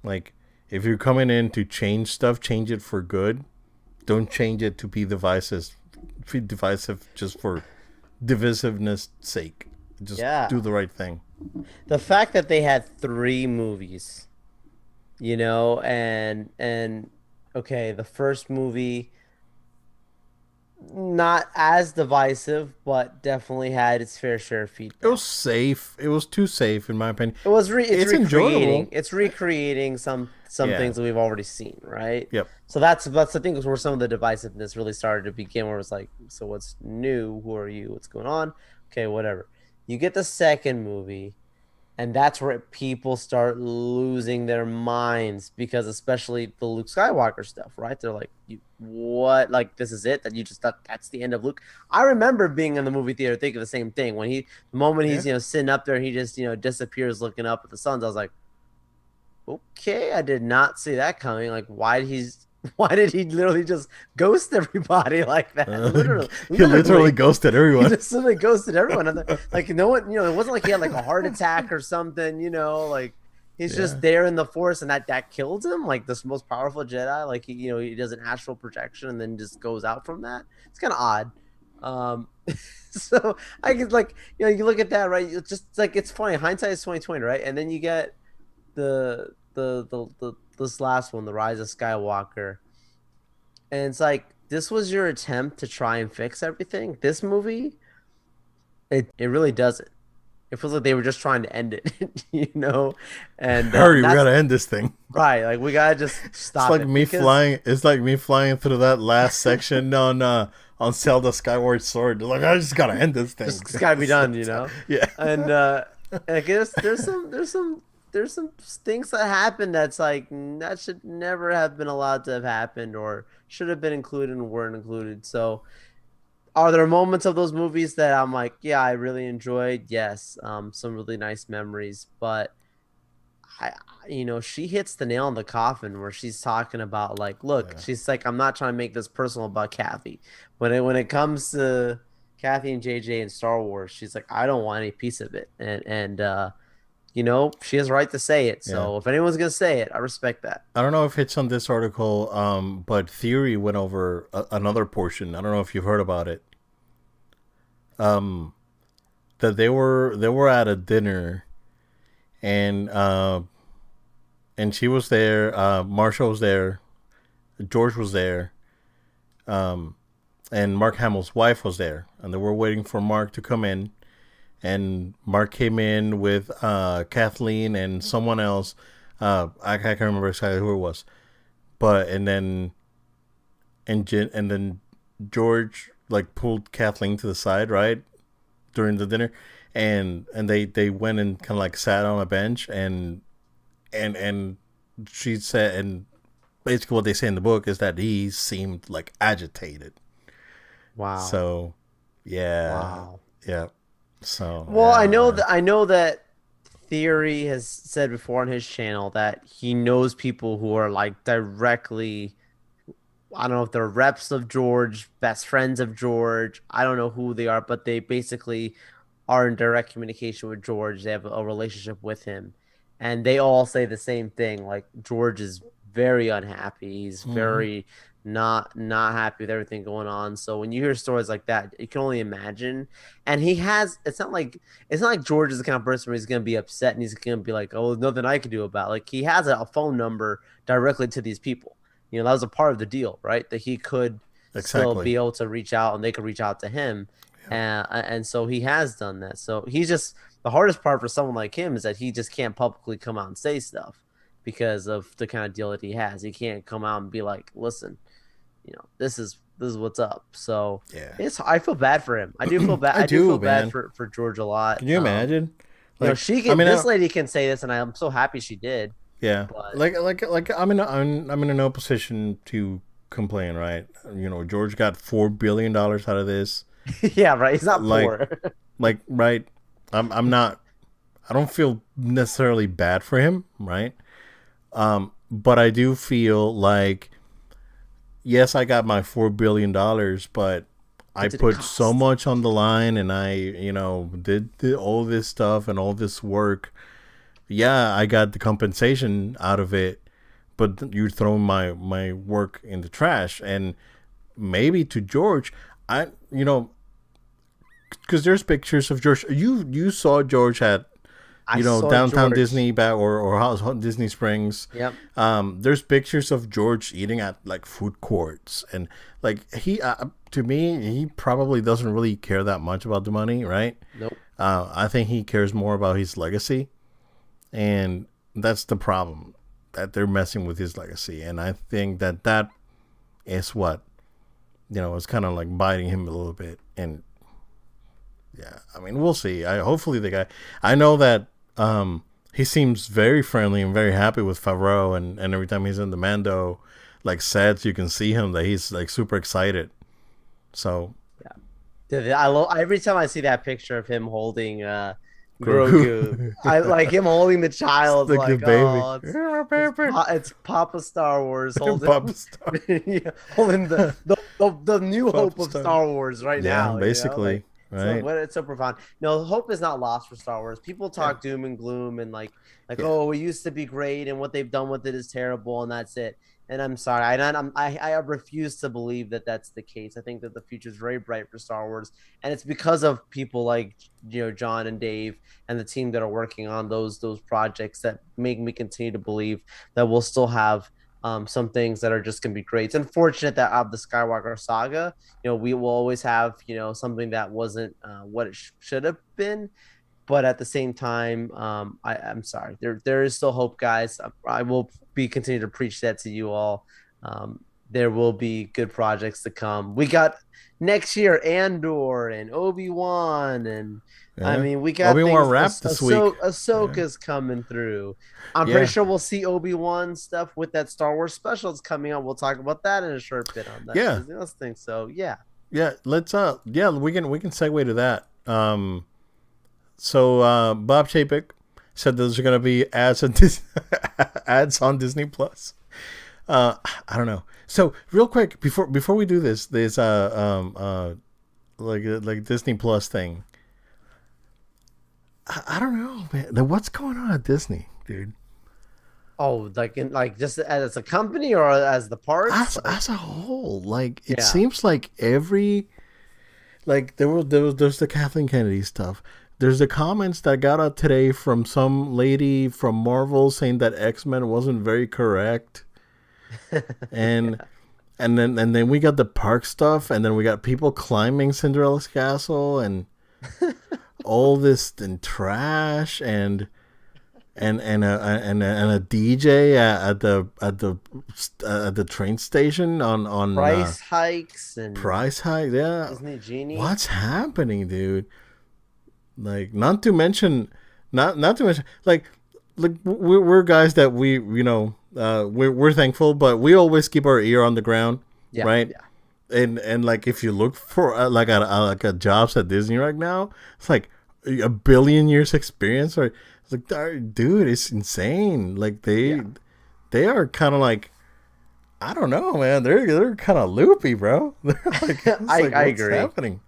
Like, if you're coming in to change stuff, change it for good. Don't change it to be divisive just for divisiveness sake. Just Yeah. do the right thing. The fact that they had three movies, and okay, the first movie not as divisive, but definitely had its fair share of It was feedback. safe. It was too safe, in my opinion. It's It's enjoyable. recreating some Yeah. things that we've already seen, right? Yep. So that's the thing, is where some of the divisiveness really started to begin, where it's like, so what's new? Who are you? What's going on? Okay, whatever. You get the second movie, And that's where people start losing their minds because especially the Luke Skywalker stuff, right? They're like, what? Like, this is it? That you just thought that's the end of Luke? I remember being in the movie theater thinking the same thing. When the moment Yeah. he's, sitting up there and he just, disappears looking up at the suns, I was like, okay, I did not see that coming. Like, why did he literally just ghost everybody like that? Literally, He literally literally. ghosted He everyone. just literally ghosted everyone. Like no one, it wasn't like he had like a heart attack or something, like he's Yeah. just there in the force and that killed him, like this most powerful Jedi. Like he does an astral projection and then just goes out from that. It's kind of odd. Um so I could like, you look at that, right? It's just like it's funny. Hindsight is 2020, right? And then you get the this last one, The Rise of Skywalker. And it's like this was your attempt to try and fix everything. This movie, it really doesn't. It feels like they were just trying to end it, and Hurry, we that's gotta end this thing. right. Like we gotta just It's stop like it me because flying. It's like me flying through that last section on Zelda Skyward Sword. Like I just gotta end this thing. just it's gotta be done, Yeah. and I guess there's some things that happen that's like that should never have been allowed to have happened or should have been included and weren't included. So are there moments of those movies that I'm like, yeah, I really enjoyed? Yes, some really nice memories, but I, she hits the nail on the coffin where she's talking about like, look, Yeah. she's like, I'm not trying to make this personal about Kathy, but when it comes to Kathy and JJ and Star Wars, she's like, I don't want any piece of it, and she has a right to say it. Yeah. So if anyone's gonna say it, I respect that. I don't know if it's on this article, but Theory went over another portion. I don't know if you've heard about it. Um, that they were at a dinner, and she was there. Marsha was there. George was there. Um, and Mark Hamill's wife was there, and they were waiting for Mark to come in. And Mark came in with Kathleen and someone else. I can't remember exactly who it was, but and then George like pulled Kathleen to the side, right, during the dinner, and they went and kind of like sat on a bench, and she said, and basically what they say in the book is that he seemed like agitated. Wow, So yeah, wow. yeah. So Well, I yeah, know man. that Theory has said before on his channel that he knows people who are like directly, I don't know if they're reps of George, best friends of George. I don't know who they are, but they basically are in direct communication with George. They have a relationship with him. And they all say the same thing. Like George is very unhappy. He's Hmm. very not happy with everything going on. So when you hear stories like that, you can only imagine. And it's not like George is the kind of person where he's gonna be upset and he's gonna be like, oh, there's nothing I can do about it. Like he has a phone number directly to these people. That was a part of the deal, right? That he could still Exactly. be able to reach out and they could reach out to him. Yeah. And so he has done that. So he's just the hardest part for someone like him is that he just can't publicly come out and say stuff because of the kind of deal that he has. He can't come out and be like, listen, this is what's up. So Yeah. I feel bad for him. I do feel bad. I I do do, feel bad man. for George a lot. Can you imagine? She I can mean, this lady can say this and I'm so happy she did. yeah, But like I'm in no position to complain, right? George got $4 billion out of this. yeah, right. He's not Like, poor. right. I'm not. I don't feel necessarily bad for him, right? But I do feel like, yes, I got my $4 billion, but I What did it put so cost? much on the line, and I, did all this stuff and all this work. Yeah, I got the compensation out of it, but you're throwing my work in the trash. And maybe to George, I, because there's pictures of George. You saw George at I saw downtown George. Disney back or house Disney Springs. Yep. There's pictures of George eating at like food courts, and like he to me he probably doesn't really care that much about the money, right? Nope. I think he cares more about his legacy, and that's the problem, that they're messing with his legacy, and I think that is what it's kind of like biting him a little bit. And yeah, I mean, we'll see. I hopefully the guy. I know that. he seems very friendly and very happy with Favreau, and every time he's in the Mando like sets, you can see him that he's like super excited. So Dude, every time I see that picture of him holding Grogu, Grogu, I like him holding the child. like the Like, baby, oh, it's Papa Star Wars holding Papa Star. yeah, holding the new Papa hope of Star. Star Wars right Yeah, now. basically, So right? what it's so profound. No, hope is not lost for Star Wars. People talk doom and gloom and like Yeah. oh, it used to be great and what they've done with it is terrible and that's it. And I'm sorry, I refuse to believe that that's the case. I think that the future is very bright for Star Wars, and it's because of people like John and Dave and the team that are working on those projects that make me continue to believe that we'll still have some things that are just going to be great. It's unfortunate that out of the Skywalker saga, we will always have something that wasn't what it should have been. But at the same time, I'm sorry. There is still hope, guys. I will be continue to preach that to you all. There will be good projects to come. We got next year Andor and Obi-Wan, and I Yeah. mean we got Obi-Wan things. wrapped this week. Ahsoka's coming through. I'm Yeah. pretty sure we'll see Obi-Wan stuff with that Star Wars special that's coming out. We'll talk about that in a short bit on that Yeah. Disney Plus thing. So yeah. Yeah, let's yeah, we can segue to that. So Bob Chapek said there's going to be ads on ads on Disney Plus. I don't know. So real quick before we do this, there's like Disney Plus thing. I don't know, man. What's going on at Disney, dude? Oh, like just as a company or as the parts? As a whole, like it Yeah. seems like every like there's the Kathleen Kennedy stuff. There's the comments that got out today from some lady from Marvel saying that X-Men wasn't very correct. And and then we got the park stuff, and then we got people climbing Cinderella's castle and all this and trash and a DJ at the train station on Price hikes and price hike. Yeah, Disney Genie. what's happening, dude? Like, not to mention, like we're guys that we're thankful, but we always keep our ear on the ground, Yeah, right? yeah. And like if you look for like at jobs at Disney right now, it's like a billion years experience, or it's like, dude, it's insane. Like they are kind of like, I don't know, man. They're kind of loopy, bro. They're like, it's I like, what's agree. happening?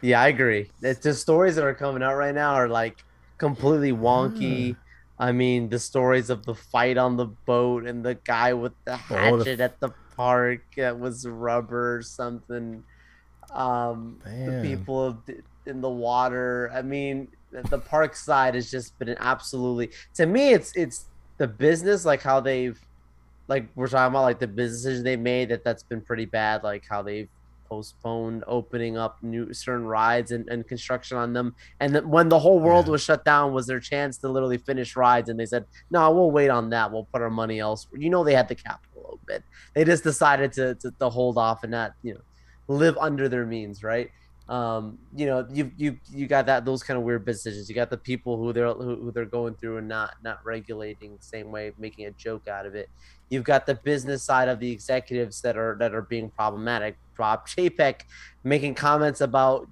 Yeah, I agree. It's just stories that are coming out right now are like completely wonky. I mean, the stories of the fight on the boat and the guy with the Oh, hatchet at the park that was rubber or something. The Man. people in the water. I mean, the park side has just been an absolutely, to me, it's the business, like how they've, like we're talking about, like the businesses they made that's been pretty bad, like how they've postponed opening up new certain rides and construction on them, and then when the whole world Yeah. was shut down was their chance to literally finish rides, and they said no, we'll wait on that, we'll put our money elsewhere. They had the capital open, they just decided to hold off and not live under their means, right? You got those kind of weird businesses. You got the people who they're going through and not regulating the same way, making a joke out of it. You've got the business side of the executives that are being problematic. Rob Chapek making comments about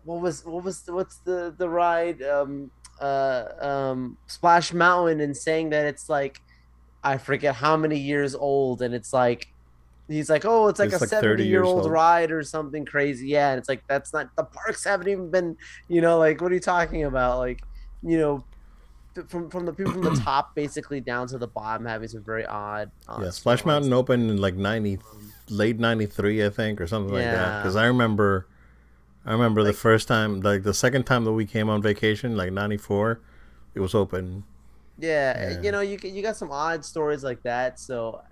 what's the ride Splash Mountain, and saying that it's like, I forget how many years old, and it's like, he's like, oh, it's like It's a like 30 years 70-year-old old. ride or something crazy. Yeah, and it's like, that's not, the parks haven't even been, like, what are you talking about? Like, from the people from the top basically down to the bottom having some very odd. Yeah, Splash storylines. Mountain opened in like late '93, I think, or something like that. Yeah. Because I remember the first time, like the second time that we came on vacation, like '94, it was open. Yeah, Yeah. you got some odd stories like that. So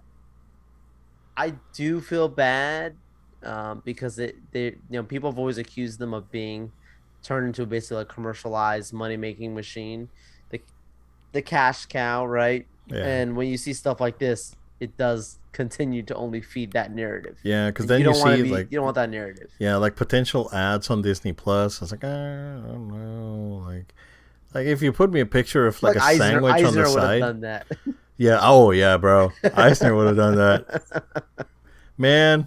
I do feel bad because people have always accused them of being turned into basically a commercialized money making machine, the cash cow, right? Yeah. And when you see stuff like this, it does continue to only feed that narrative. Yeah, because And then you don't wanna see be, like you don't want that narrative. like potential ads on Disney Plus. I was like, I don't know, like Like if you put me a picture of like Like a sandwich on the Eisner would have side. done that. Yeah. Oh yeah, bro. Eisner would have done that. Man,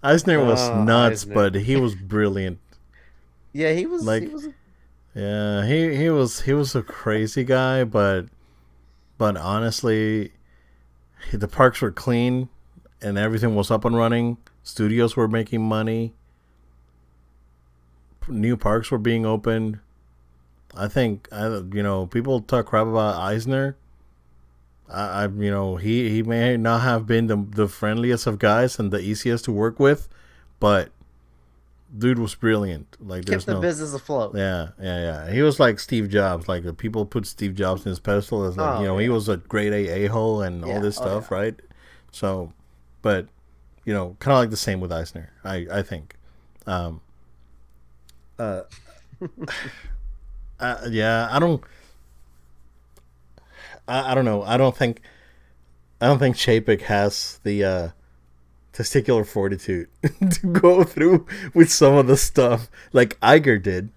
Eisner was Oh, nuts, Eisner. but he was brilliant. Yeah, he was. He Like, was. yeah, he was a crazy guy, but honestly, the parks were clean and everything was up and running. Studios were making money. New parks were being opened. I think people talk crap about Eisner. He may not have been the friendliest of guys and the easiest to work with, but dude was brilliant. Like Kept there's the no, business afloat. yeah. He was like Steve Jobs. Like the people put Steve Jobs in his pedestal as like Oh he yeah. was a grade A hole and all Yeah. this Oh stuff, yeah. right? So, but kind of like the same with Eisner. I think. Um, uh, yeah, I don't know. I don't think Chapek has the testicular fortitude to go through with some of the stuff like Iger did.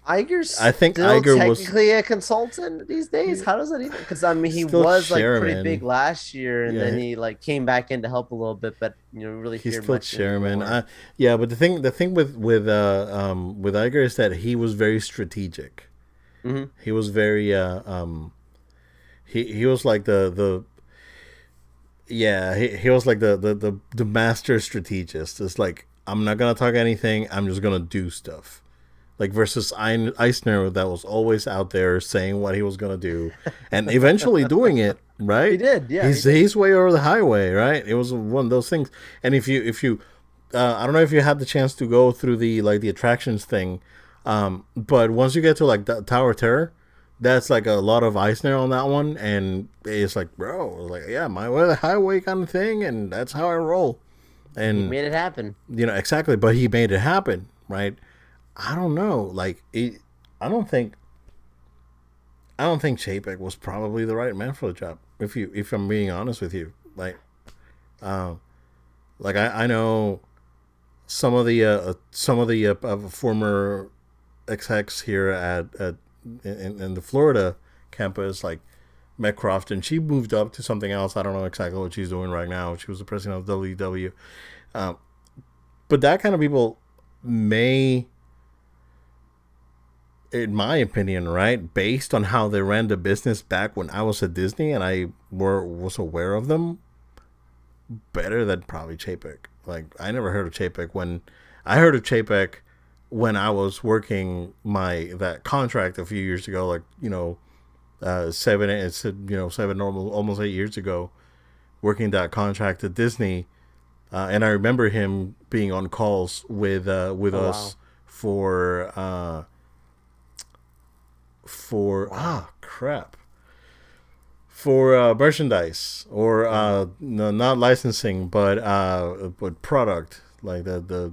Iger's I think still Iger was technically a consultant these days. How does that even? Because I mean, he still was like pretty chairman. big last year, and then Yeah, he like came back in to help a little bit, but really he's hear still much chairman. anymore. Yeah, but the thing with Iger is that he was very strategic. Hmm. He was very he was like the yeah, he was like the master strategist. It's like I'm not gonna talk anything. I'm just gonna do stuff. Like versus Eisner, that was always out there saying what he was gonna do, and eventually doing it. He Right? did, yeah, he He's did. he's way over the highway. Right? It was one of those things. And if you I don't know if you had the chance to go through the attractions thing, but once you get to like the Tower of Terror, that's like a lot of Eisner on that one, and it's like, bro, like yeah, my way the highway kind of thing, and that's how I roll, He and made it happen. exactly. But he made it happen, right? I don't know, like I don't think I don't think Chapek was probably the right man for the job. If I'm being honest with you, um, like I know some of the former execs here in the Florida campus, like Metcroft, and she moved up to something else. I don't know exactly what she's doing right now. She was the president of WW. Um, but that kind of people may, in my opinion, right, based on how they ran the business back when I was at Disney and I was aware of them, better than probably Chapek. Like I never heard of Chapek when I heard of Chapek when I was working my that contract a few years ago, like seven normal almost 8 years ago, working that contract at Disney, and I remember him being on calls with Oh us wow. for Wow. crap for merchandise or no, not licensing, but product like the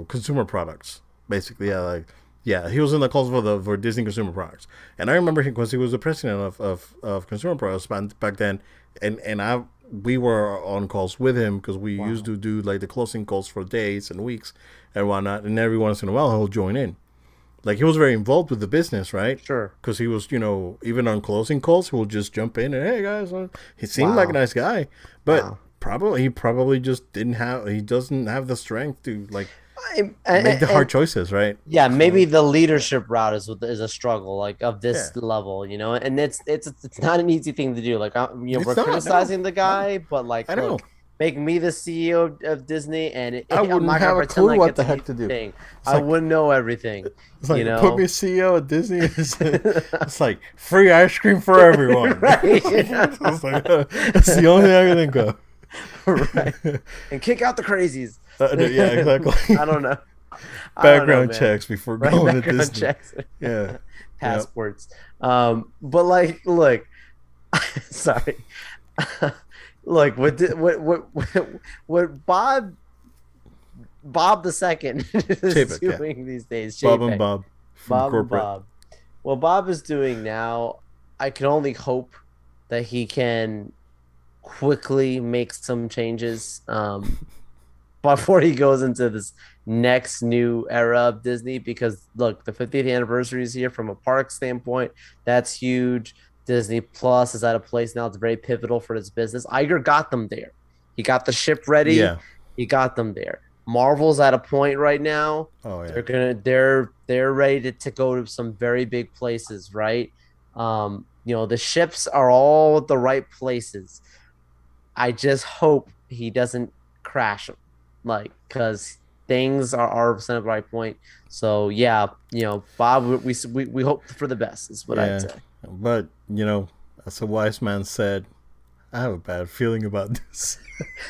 consumer products basically. Yeah, like yeah, he was in the calls for Disney consumer products, and I remember him because he was the president of consumer products back then, and we were on calls with him because we used Wow. to do like the closing calls for days and weeks and whatnot, and every once in a while he'll join in. Like he was very involved with the business, right? Sure. Because he was, even on closing calls, he will just jump in and hey guys, he seemed like a Wow. nice guy, but Wow. he probably just he doesn't have the strength to like make the hard And choices, right? yeah, maybe So the leadership route is a struggle like of yeah, this level, and it's not an easy thing to do. Like we're it's not. No, criticizing the no, guy, but like, I know. look, make me the CEO of Disney, and I I'm wouldn't not gonna have a pretend clue like what it's the an heck easy to do. thing. It's I like wouldn't know everything, it's you like put me know. CEO at Disney. It's like free ice cream for everyone. Right. It's like, that's the only thing I can think Right. of. And kick out the crazies. Yeah, exactly. I don't know. I don't know, Background man. checks before Right, going to background Disney. checks. Yeah, yeah. Passports. But like, look, sorry. Look, what Bob the second is Chapek, yeah. doing these days, Bob and JPEG. Bob from Bob and corporate. Bob. What Bob is doing now, I can only hope that he can quickly make some changes. before he goes into this next new era of Disney. Because look, the 50th anniversary is here from a park standpoint. That's huge. Disney Plus is at a place now. It's very pivotal for its business. Iger got them there. He got the ship ready. Yeah. He got them there. Marvel's at a point right now. Oh yeah. They're ready to go to some very big places, right? The ships are all at the right places. I just hope he doesn't crash them, like, because things are set at the right point. So yeah, Bob, we hope for the best is what I'd Yeah. say. But as a wise man said, I have a bad feeling about this.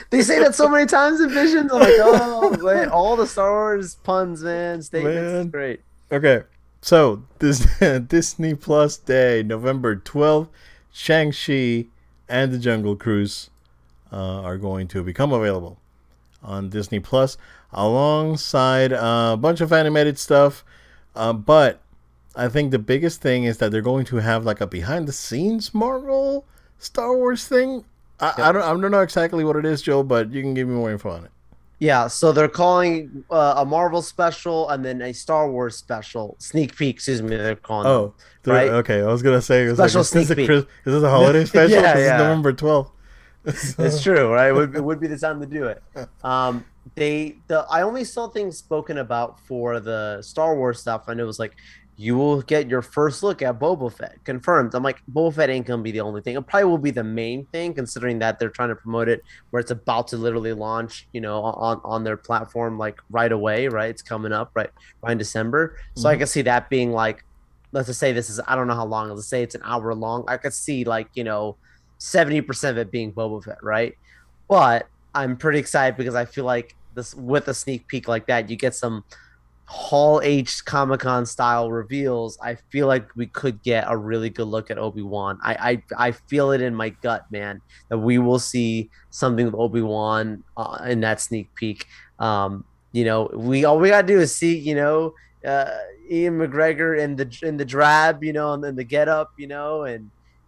They say that so many times in Visions. I'm like, oh man, all the Star Wars puns, man, statements is Man. great. Okay, so this Disney Plus Day, November 12th, Shang-Chi and the Jungle Cruise are going to become available on Disney Plus alongside a bunch of animated stuff. But I think the biggest thing is that they're going to have like a behind-the-scenes Marvel Star Wars thing. I don't know exactly what it is, Joe, but you can give me more info on it. Yeah, so they're calling a Marvel special and then a Star Wars special sneak peek. Excuse me, they're calling them, Oh, right? okay. I was gonna say, it was Special like, sneak peek. Is this a holiday special? Yeah, 'Cause yeah. It's November 12th. It's true, right? It would be the time to do it. I only saw things spoken about for the Star Wars stuff, and it was like you will get your first look at Boba Fett confirmed. I'm like, Boba Fett ain't gonna be the only thing. It probably will be the main thing, considering that they're trying to promote it where it's about to literally launch, on their platform like right away, right? It's coming up right in December, so I Mhm. can see that being like, let's just say this is, I don't know how long. Let's say it's an hour long. I could see like 70% of it being Boba Fett, right? But I'm pretty excited because I feel like this, with a sneak peek like that, you get some Hall H Comic Con style reveals. I feel like we could get a really good look at Obi-Wan. I feel it in my gut, man, that we will see something with Obi-Wan in that sneak peek. We all we gotta do is see, uh, Ian McGregor in the drab, and then the get up,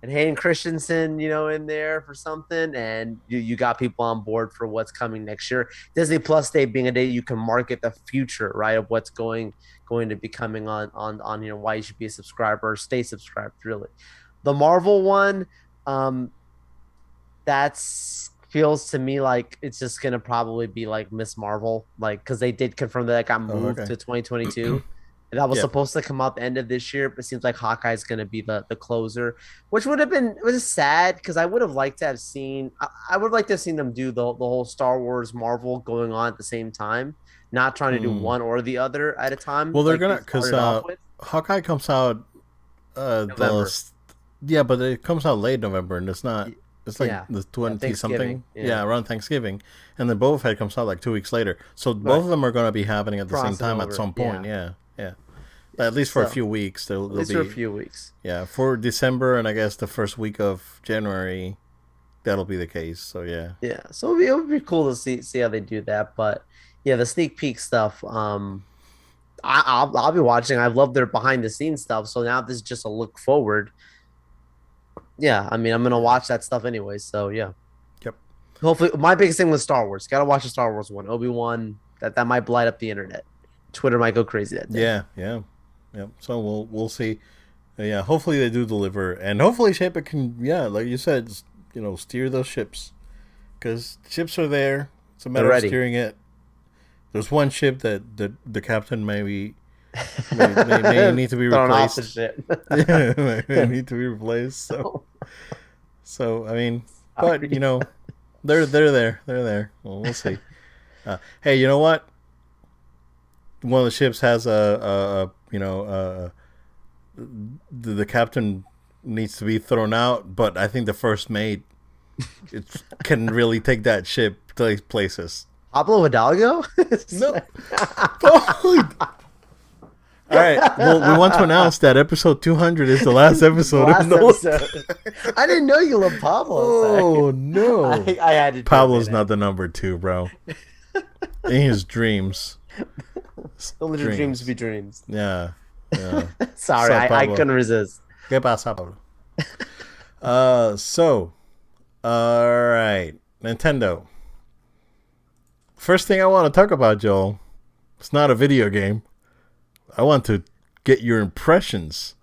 and Hayden Christensen, in there for something, and you got people on board for what's coming next year. Disney Plus Day being a day you can market the future, right, of what's going to be coming on why you should be a subscriber or stay subscribed, really. The Marvel one, that's feels to me like it's just gonna probably be like Miss Marvel, like, because they did confirm that got Oh, moved okay. to 2022. And that was Yeah. supposed to come out the end of this year, but it seems like Hawkeye's going to be the closer, which would have been, it was sad because I would have liked to have seen, I would like to have seen them do the whole Star Wars Marvel going on at the same time, not trying to do Hmm. one or the other at a time. Well, they're like they gonna because started off with Hawkeye comes out November. yeah, but it comes out late November, and it's not. It's like Yeah, the 20 Thanksgiving. something. Yeah, around Thanksgiving, and then Boba Fett comes out like 2 weeks later. So both Right. of them are gonna be happening at the same Crossing time at over. some point. Yeah. Yeah. At least for a So few weeks, at they'll least for a be. few weeks. Yeah, for December and I guess the first week of January, that'll be the case. So yeah. Yeah, so it would be cool to see how they do that. But yeah, the sneak peek stuff. I'll be watching. I love their behind the scenes stuff. So now this is just a look forward. Yeah, I mean, I'm gonna watch that stuff anyway. So yeah, Yep. hopefully, my biggest thing with Star Wars, gotta watch the Star Wars one, Obi-Wan. That might light up the internet. Twitter might go crazy that day. Yeah. So we'll see. Yeah, hopefully they do deliver, and hopefully Shaper can, yeah, like you said, steer those ships, because ships are there. It's a matter They're of ready. steering it. There's one ship that the captain may need to be Thrown off the replaced. ship. May need to be replaced. So I mean, but Sorry. they're there. They're there. Well, we'll see. Hey, you know what? One of the ships has the captain needs to be thrown out, but I think the first mate it can really take that ship to places. Pablo Hidalgo. No. All right. Well, we want to announce that episode 200 is the last episode Last of No. episode. I didn't know you loved Pablo. Sorry. Oh no. I had to. Pablo's not the number 2, bro. In his dreams. Don't let your dreams be dreams. Yeah. Sorry, What's up, I Pablo? couldn't resist. ¿Qué pasa, Pablo? So, all right. Nintendo. First thing I want to talk about, Joel, it's not a video game. I want to get your impressions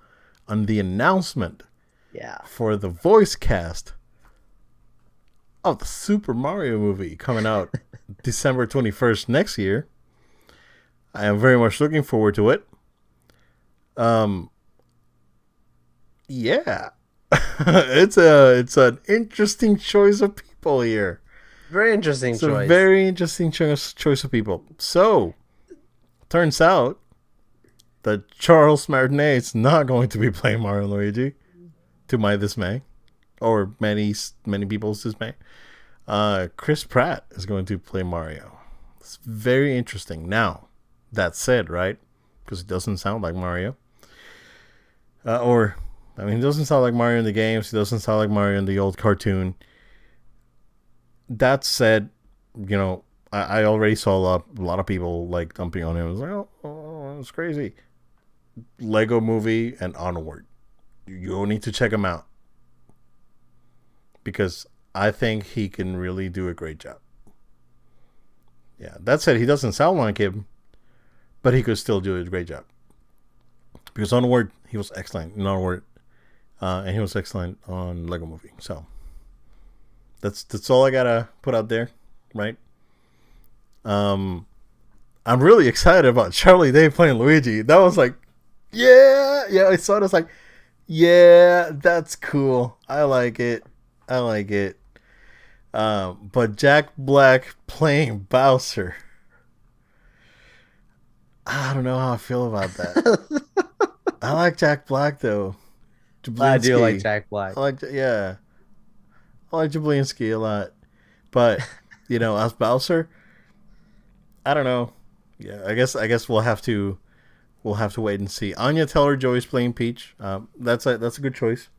on the announcement Yeah. for the voice cast of the Super Mario movie coming out December 21st next year. I am very much looking forward to it. Um, yeah, it's an interesting choice of people here. Very interesting It's a choice. very interesting choice of people. So, turns out that Charles Martinet is not going to be playing Mario and Luigi, to my dismay, or many people's dismay. Chris Pratt is going to play Mario. It's very interesting. Now, that said, right? Because it doesn't sound like Mario. It doesn't sound like Mario in the games. It doesn't sound like Mario in the old cartoon. That said, I already saw a lot of people like dumping on him. It was like, it's crazy. Lego Movie and Onward. You need to check him out because I think he can really do a great job. Yeah, that said, he doesn't sound like him, but he could still do a great job. Because Onward, he was excellent in Onward, and he was excellent on Lego Movie. So that's all I gotta put out there, right? I'm really excited about Charlie Day playing Luigi. That was like, yeah. I saw it. I was like, yeah, that's cool. I like it. But Jack Black playing Bowser, I don't know how I feel about that. I like Jack Black though. I do like Jablinski. Jack Black. I like Jablinski a lot. But as Bowser, I don't know. Yeah, I guess we'll have to wait and see. Anya Taylor-Joy is playing Peach. That's a good choice.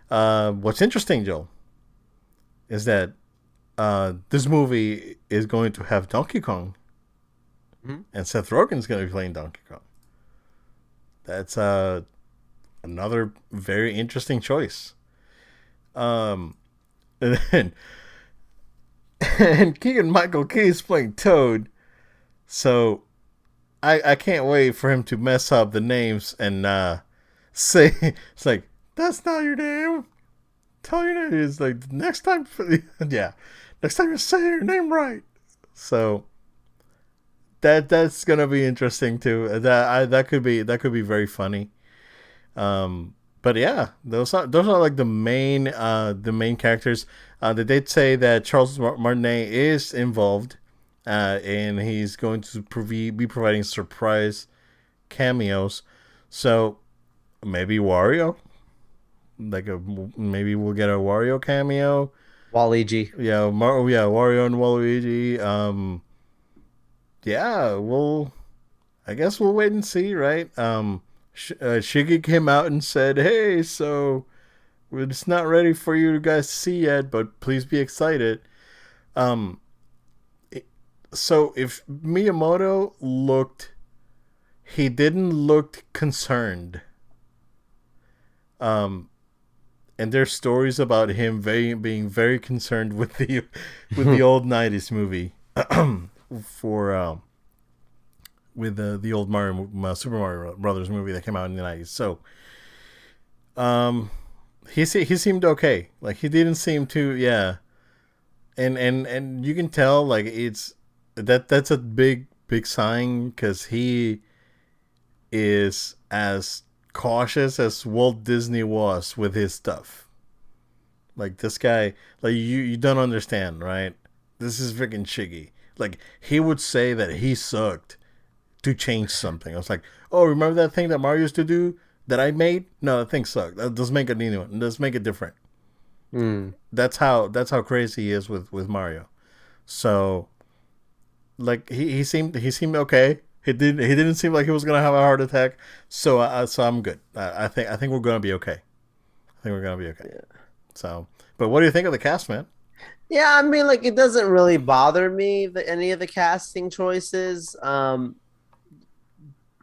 What's interesting, Joel, is that this movie is going to have Donkey Kong, and Seth Rogen's going to be playing Donkey Kong. That's another very interesting choice. And then and Keegan Michael Key is playing Toad, so I can't wait for him to mess up the names and say it's like that's not your name. Tell your name. It's like next time. Yeah, next time you say your name right. So that's gonna be interesting too. That could be very funny. But yeah, those are like the main characters. They did say that Charles Martinet is involved, and he's going to be providing surprise cameos. So maybe Wario, maybe we'll get a Wario cameo. Waluigi. Yeah, Wario and Waluigi. Yeah, I guess we'll wait and see, right? Shiggy came out and said, "Hey, so it's not ready for you guys to see yet, but please be excited." Um, so if Miyamoto he didn't look concerned. And there's stories about him being very concerned with the old '90s movie for with the old Super Mario Brothers movie that came out in the '90s. So, he seemed okay. Like he didn't seem to, yeah. And you can tell like that's a big sign because he is as cautious as Walt Disney was with his stuff. Like this guy, like you don't understand, right? This is freaking Shiggy. Like he would say that he sucked to change something. I was like, oh, remember that thing that Mario used to do that I made? No, that thing sucked. Let's make it new. Let's make it different. That's how crazy he is with Mario. So, like he seemed okay. He didn't seem like he was gonna have a heart attack. So I'm good. I think we're gonna be okay. I think we're gonna be okay. Yeah. So, but what do you think of the cast, man? Yeah, I mean, like it doesn't really bother me that any of the casting choices.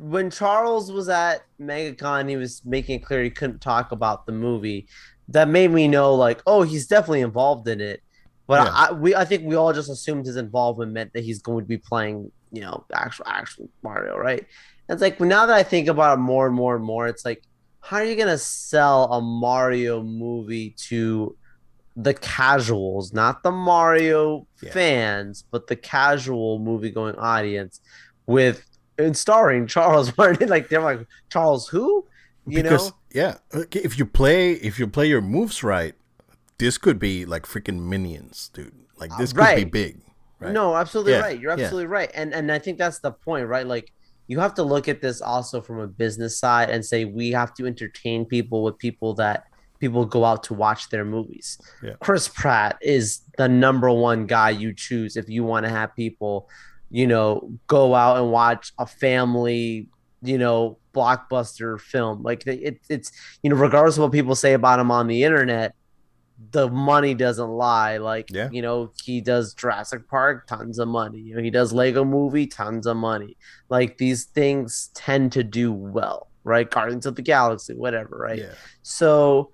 When Charles was at MegaCon, he was making it clear he couldn't talk about the movie. That made me know, like, oh, he's definitely involved in it. But Yeah. I think we all just assumed his involvement meant that he's going to be playing, you know, actual Mario, right? And it's like now that I think about it more and more and more, it's like, how are you gonna sell a Mario movie to the casuals, not the Mario Yeah. fans, but the casual movie going audience with and starring Charles Martin? Like they're like, Charles who? You Because know? yeah, okay, if you play your moves right, this could be like freaking minions, dude. Like this could be Right. big, right? No, absolutely Yeah, right. You're yeah, absolutely right. And I think that's the point, right? Like you have to look at this also from a business side and say we have to entertain people with people that people go out to watch their movies. yeah. Chris Pratt is the number one guy you choose if you want to have people, you know, go out and watch a family, you know, blockbuster film. Like it's you know, regardless of what people say about him on the internet, the money doesn't lie. Like, Yeah. you know, he does Jurassic Park, tons of money. You know, he does Lego movie, tons of money. Like these things tend to do well, right? Guardians of the Galaxy, whatever, right? Yeah. So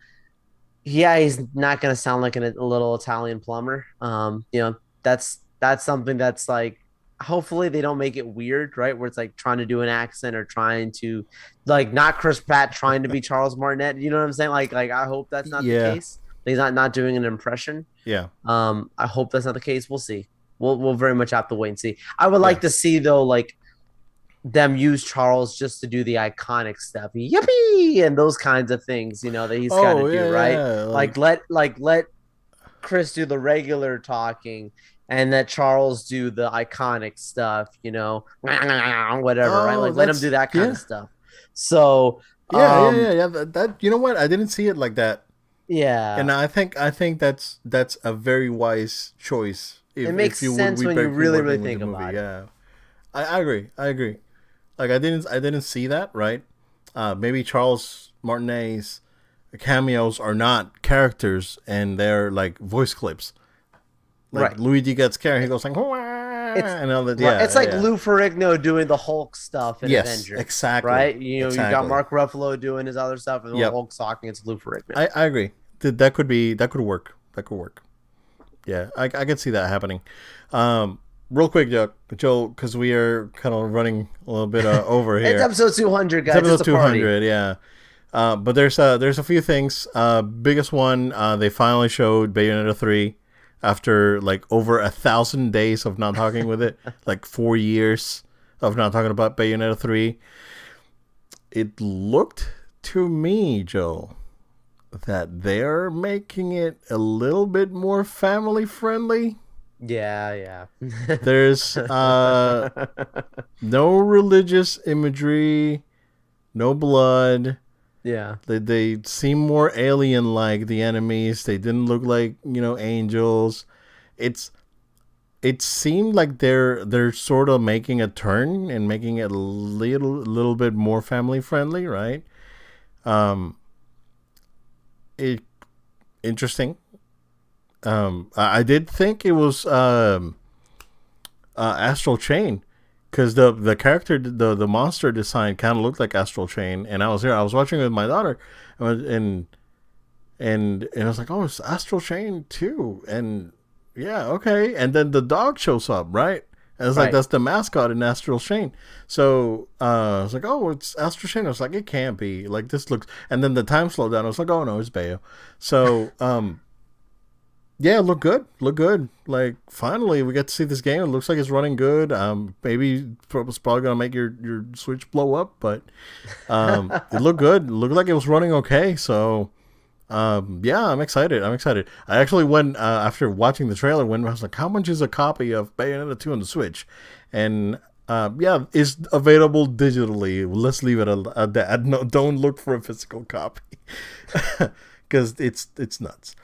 yeah, he's not gonna sound like a little Italian plumber. You know, that's something that's like hopefully they don't make it weird, right? Where it's like trying to do an accent or trying to like not Chris Pratt trying to be Charles Martinet. You know what I'm saying? Like I hope that's not the Yeah. case. He's not doing an impression. Yeah. I hope that's not the case. We'll see. We'll very much have to wait and see. I would Yeah. like to see though, like them use Charles just to do the iconic stuff, yippee, and those kinds of things, you know, that he's got to Oh do, yeah, right? yeah. Let Chris do the regular talking and let Charles do the iconic stuff, you know, whatever, right? Oh, Like let him that's do that kind yeah. of stuff. So, Yeah. That you know what? I didn't see it like that, yeah, and I think that's a very wise choice. it If makes you would sense be when you really, really working with the think movie, about it. yeah, I agree. I agree. Like I didn't see that right. Maybe Charles Martinet's cameos are not characters and they're like voice clips. Like Right. Luigi gets scared, he goes like, "Wah," It's and all that. right. It's Yeah, like yeah. Lou Ferrigno doing the Hulk stuff in Yes, Avengers, exactly, right? You know, you got exactly. Mark Ruffalo doing his other stuff, and when Yep, Hulk's talking, it's Lou Ferrigno. I agree. That could work. That could work. Yeah, I could see that happening. Real quick, Joe, because we are kind of running a little bit over It's here. episode 200, It's guys. It's episode a party. 200, yeah. But there's a few things. Biggest one, they finally showed Bayonetta 3 after like over 1,000 days of not talking with it, like 4 years of not talking about Bayonetta 3. It looked to me, Joe, that they're making it a little bit more family friendly. Yeah, There's yeah. no religious imagery, no blood. Yeah. They seem more alien like, the enemies. They didn't look like, angels. It's it seemed like they're sort of making a turn and making it a little bit more family friendly, right? Um it Interesting. I did think it was Astral Chain, because the character, the monster design kind of looked like Astral Chain, and I was watching it with my daughter, and I was like, oh, it's Astral Chain too, and yeah, okay, and then the dog shows up, right? And it's like Right. that's the mascot in Astral Chain. So I was like, oh, it's Astral Chain. I was like, it can't be. Like this looks, and then the time slowed down. I was like, oh no, it's Bayo. So yeah, look good. Look good. Like finally, we get to see this game. It looks like it's running good. Maybe it's probably gonna make your Switch blow up, but it looked good. It looked like it was running okay. So yeah, I'm excited. I'm excited. I actually went after watching the trailer. When I was like, how much is a copy of Bayonetta 2 on the Switch? And yeah, it's available digitally. Let's leave it at that. No, don't look for a physical copy because it's nuts.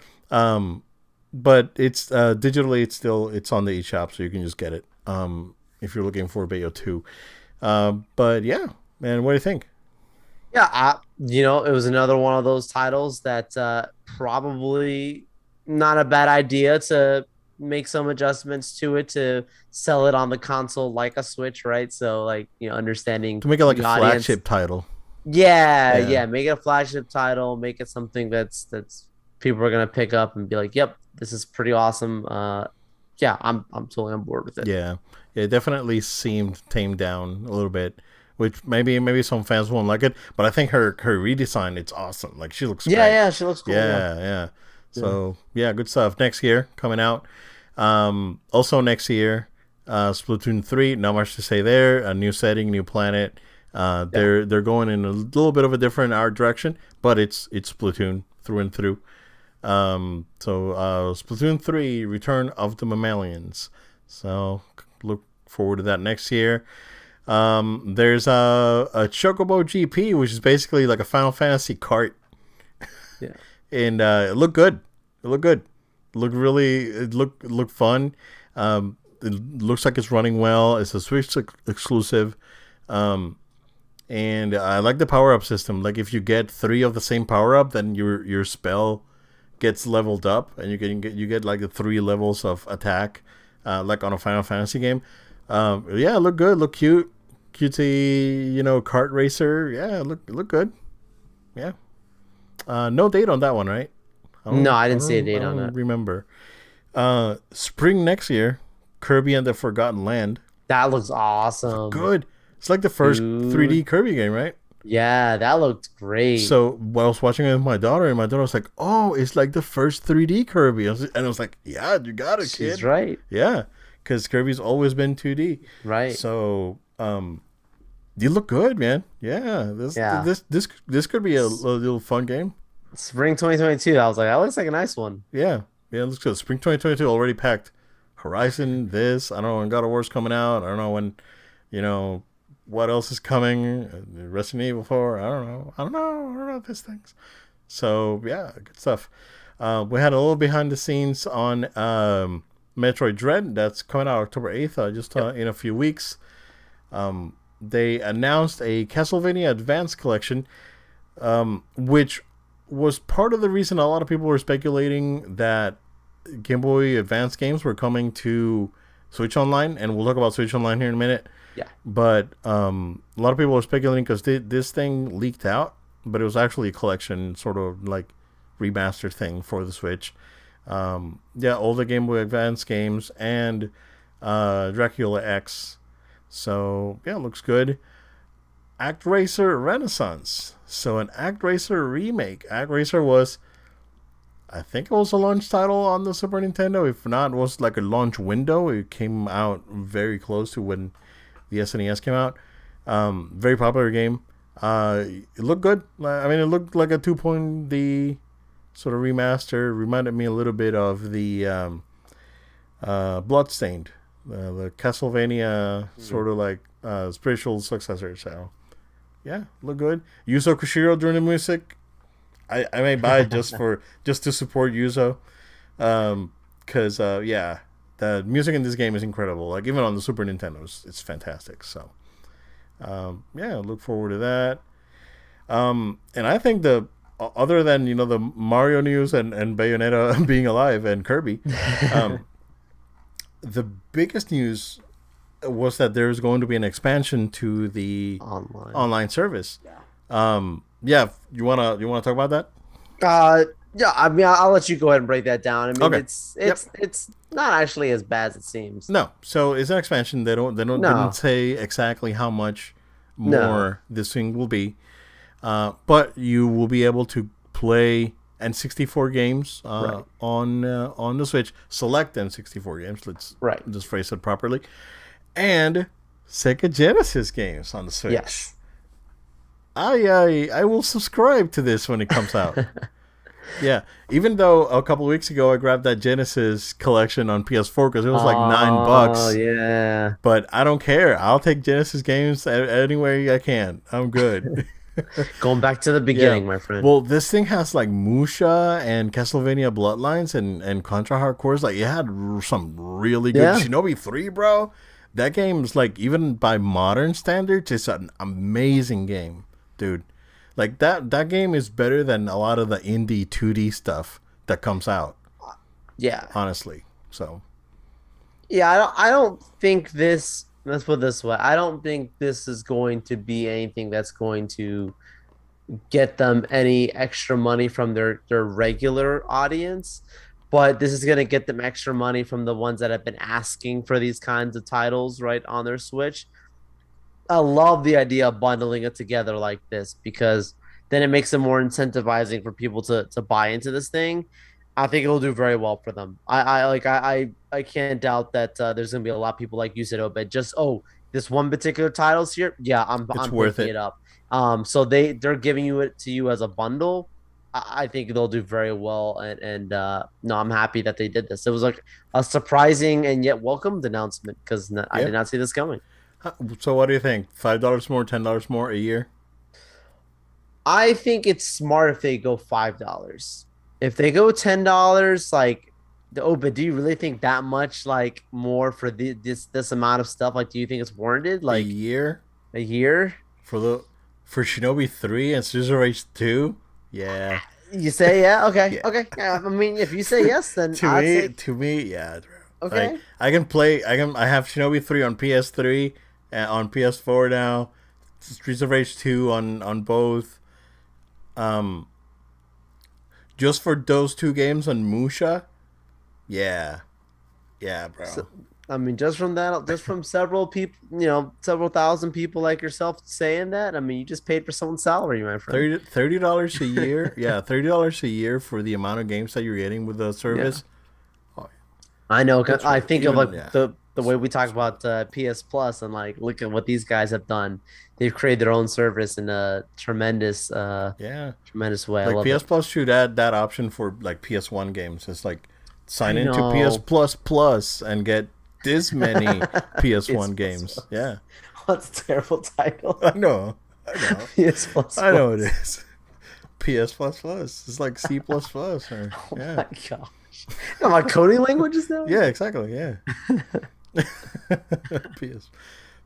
But it's digitally. It's on the eShop, so you can just get it. If you're looking for Bayo 2. But yeah, man, what do you think? Yeah, you know, it was another one of those titles that probably not a bad idea to make some adjustments to it to sell it on the console like a Switch, right? So, like, you know, understanding To make it like the a audience. flagship title. Yeah, Yeah. yeah, make it a flagship title, make it something that's people are gonna pick up and be like, "Yep, this is pretty awesome." Yeah, I'm totally on board with it. Yeah, it definitely seemed tamed down a little bit, which maybe some fans won't like it. But I think her redesign, it's awesome. Like she looks Yeah, great. yeah, she looks cool. Yeah, Yeah. yeah, So yeah, good stuff. Next year coming out. Also next year, Splatoon 3. Not much to say there. A new setting, new planet. yeah. They're going in a little bit of a different art direction, but it's Splatoon through and through. Splatoon 3, Return of the Mammalians. So look forward to that next year. There's a Chocobo GP, which is basically like a Final Fantasy kart, Yeah. and it looked good. It looked good. It looked fun. It looks like it's running well. It's a Switch exclusive. And I like the power up system. Like if you get 3 of the same power up, then your spell gets leveled up, and you get like the 3 levels of attack, like on a Final Fantasy game. Yeah, look good, look cute, cutesy, kart racer. Yeah, look good. Yeah. No date on that one, right? No, I didn't see a I date on don't that. remember. Spring next year, Kirby and the Forgotten Land. That looks awesome, Good. It's like the first 3D dude. Kirby game, right? Yeah, that looked great. So while I was watching it with my daughter, and my daughter was like, "Oh, it's like the first 3D Kirby," and I was like, "Yeah, you got it, She's kid. right, Yeah, because Kirby's always been 2D." right. So, you look good, man. Yeah, Yeah. this could be a little fun game. Spring 2022. I was like, that looks like a nice one. Yeah, yeah, let's go. Spring 2022 already packed. Horizon, this I don't know when God of War's coming out. I don't know when, you know, what else is coming. Resident Evil 4. I don't know. I don't know these things. So yeah, good stuff. We had a little behind the scenes on Metroid Dread that's coming out October 8th. Just Yep. in a few weeks. They announced a Castlevania Advance Collection, which was part of the reason a lot of people were speculating that Game Boy Advance games were coming to Switch Online, and we'll talk about Switch Online here in a minute. Yeah. But a lot of people were speculating because this thing leaked out, but it was actually a collection, sort of like remastered thing for the Switch. Yeah, all the Game Boy Advance games and Dracula X. So yeah, looks good. Act Racer Renaissance. So an Act Racer remake. Act Racer was, I think it was a launch title on the Super Nintendo. If not, it was like a launch window. It came out very close to when the SNES came out. Very popular game. It looked good. I mean, it looked like a 2.D sort of remaster. Reminded me a little bit of the Bloodstained, the Castlevania Mhm. sort of like spiritual successor. So yeah, look good. Yuzo Koshiro doing the music. I may buy it just to support Yuzo, because yeah, the music in this game is incredible. Like even on the Super Nintendo, it's fantastic. So yeah, look forward to that. And I think other than the Mario news and Bayonetta being alive and Kirby, um, the biggest news was that there's going to be an expansion to the Online. online service. Yeah. Yeah, you wanna talk about that? Yeah, I mean, I'll let you go ahead and break that down. I mean, Okay. it's Yep. it's it's not actually as bad as it seems. No. So it's an expansion. They don't didn't No, say exactly how much no, more this thing will be. But you will be able to play N64 games right, on the Switch. Select N64 games. Let's right. just phrase it properly. And Sega Genesis games on the Switch. Yes. I will subscribe to this when it comes out. Yeah, even though a couple of weeks ago I grabbed that Genesis collection on PS4 because it was like Oh $9, yeah. but I don't care. I'll take Genesis games anywhere I can. I'm good. Going back to the Yeah. beginning, my friend. Well, this thing has like Musha and Castlevania Bloodlines and Contra Hardcores. Like it had some really good Yeah. Shinobi 3, bro. That game's like, even by modern standards, it's an amazing game, dude. Like that game is better than a lot of the indie 2D stuff that comes out, Yeah. honestly. So, Yeah, I don't think this, let's put it this way. I don't think this is going to be anything that's going to get them any extra money from their regular audience, but this is going to get them extra money from the ones that have been asking for these kinds of titles right on their Switch. I love the idea of bundling it together like this because then it makes it more incentivizing for people to buy into this thing. I think it'll do very well for them. I can't doubt that there's gonna be a lot of people like you said, Obed. Just this one particular title's here. Yeah, It's I'm worth picking it. it up. So they're giving you it to you as a bundle. I think they'll do very well, and no, I'm happy that they did this. It was like a surprising and yet welcomed announcement because I Yeah. did not see this coming. So what do you think? $5 more, $10 more a year? I think it's smart if they go $5. If they go $10, like the but do you really think that much like more for this amount of stuff? Like, do you think it's warranted? A Like year a year? for the for Shinobi 3 and Scissor Rage 2? Yeah. You say yeah? Okay, Yeah. okay. Yeah, I mean, if you say yes, then To I'd me, say yeah, bro. Like okay. I can play. I have Shinobi 3 on PS3 and on PS4 now. Streets of Rage 2 on both. Um, just for those two games on Musha. Yeah, yeah, bro. So, I mean, just from that, just from several people, several thousand people like yourself saying that, I mean, you just paid for someone's salary, my friend. $30 a year. Yeah, $30 a year for the amount of games that you're getting with the Yeah. service. Oh, I know. 'Cause it's I worth think of like even yeah. the way we talk about PS Plus and like look at what these guys have done. They've created their own service in a Yeah. tremendous way. I Like love PS it. Plus should add that option for like PS1 games. It's like sign I into PS know. Plus Plus and get this many PS PS1 Plus games. Plus. Yeah. What's a terrible title? I know. I know. PS Plus I know it Plus. is. PS Plus Plus. It's like C plus plus or Oh yeah. my gosh. Am I coding languages now? Yeah, exactly. Yeah. PS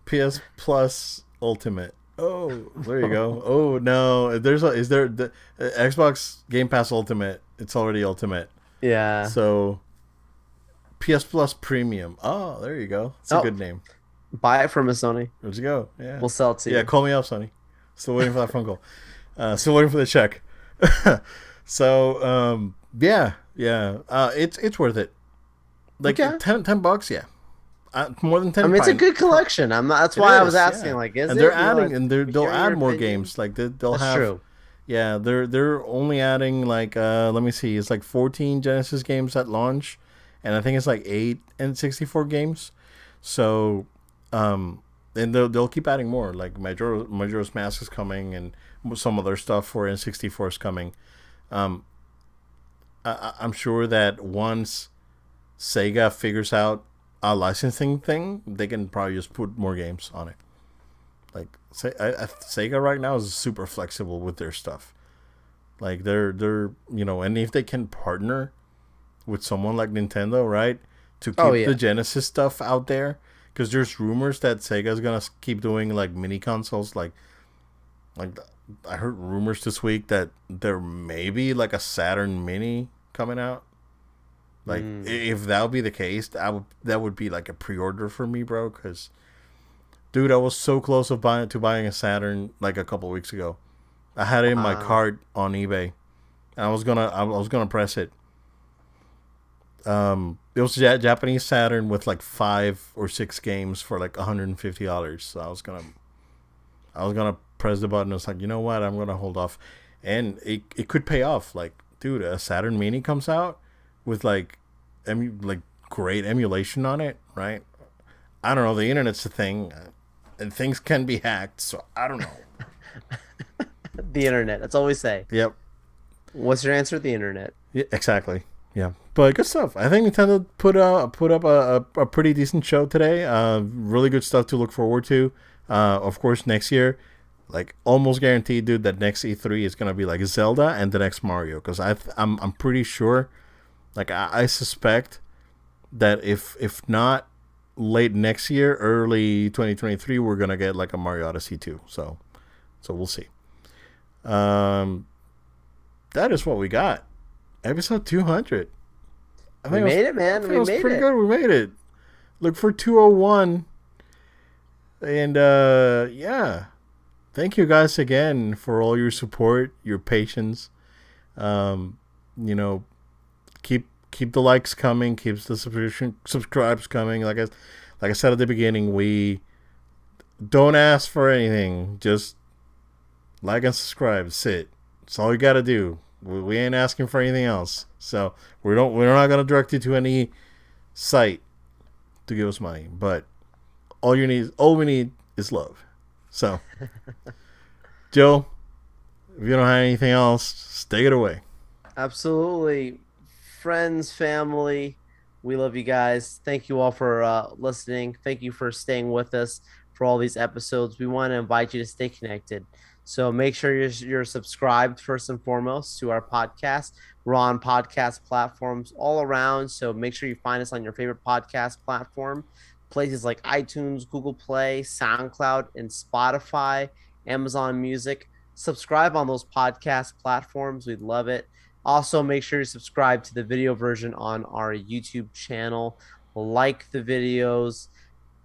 PS Plus Ultimate. Oh, there you go. Oh no, is there the Xbox Game Pass Ultimate? It's already Ultimate. Yeah. So PS Plus Premium. Oh, there you go. It's a Oh, good name. buy it from us, Sony. Let's go. Yeah. We'll sell it to Yeah, you. call me up, Sonny. Still waiting for that phone call. Still waiting for the check. So, yeah, yeah. It's worth it. Like Okay. 10 bucks, yeah. More than I 10 mean, it's a fine. good collection. I'm not, that's It why I was is, asking. yeah. Like, is And it? they're adding and they'll Hearing your add more opinion. games. Like they'll That's have true. yeah, they're only adding like let me see. It's like 14 Genesis games at launch and I think it's like 8 N64 games. So and they'll keep adding more. Like Majora's Mask is coming, and some other stuff for N64 is coming. Um, I'm sure that once Sega figures out a licensing thing, they can probably just put more games on it. Like Sega right now is super flexible with their stuff. Like they're and if they can partner with someone like Nintendo, right, to Oh keep the yeah. Genesis stuff out there, because there's rumors that Sega's gonna keep doing like mini consoles, like I heard rumors this week that there may be like a Saturn Mini coming out. Like Mm. if that would be the case, that would be like a pre-order for me, bro. Because dude, I was so close of buying a Saturn like a couple weeks ago. I had it in my Wow. cart on eBay. And I was gonna press it. It was a Japanese Saturn with like 5 or 6 games for like $150. So I was gonna press the button. I was like, you know what? I'm gonna hold off, and it could pay off. Like, dude, a Saturn Mini comes out with like great emulation on it, right? I don't know. The internet's a thing, and things can be hacked. So I don't know. The internet. That's all we say. Yep. What's your answer? The internet. Yeah, exactly. Yeah, but good stuff. I think Nintendo put up a pretty decent show today. Really good stuff to look forward to. Of course, next year, like almost guaranteed, dude, that next E3 is gonna be like Zelda and the next Mario. Because I'm pretty sure, like I suspect that if not late next year, early 2023, we're gonna get like a Mario Odyssey 2. So we'll see. Um, that is what we got. Episode 200. I We think it was, made it, I man. think it We was made pretty it. good. We made it. Look for 201. And yeah. thank you guys again for all your support, your patience. Um, you know, keep the likes coming, keeps the subscribes coming. Like I said at the beginning, we don't ask for anything. Just like and subscribe. That's it. That's all you got to do. We ain't asking for anything else. So we're not gonna direct you to any site to give us money. But all we need is love. So, Joe, if you don't have anything else, take it away. Absolutely. Friends, family, we love you guys. Thank you all for listening. Thank you for staying with us for all these episodes. We want to invite you to stay connected. So make sure you're subscribed first and foremost to our podcast. We're on podcast platforms all around. So make sure you find us on your favorite podcast platform. Places like iTunes, Google Play, SoundCloud, and Spotify, Amazon Music. Subscribe on those podcast platforms. We'd love it. Also, make sure you subscribe to the video version on our YouTube channel. Like the videos,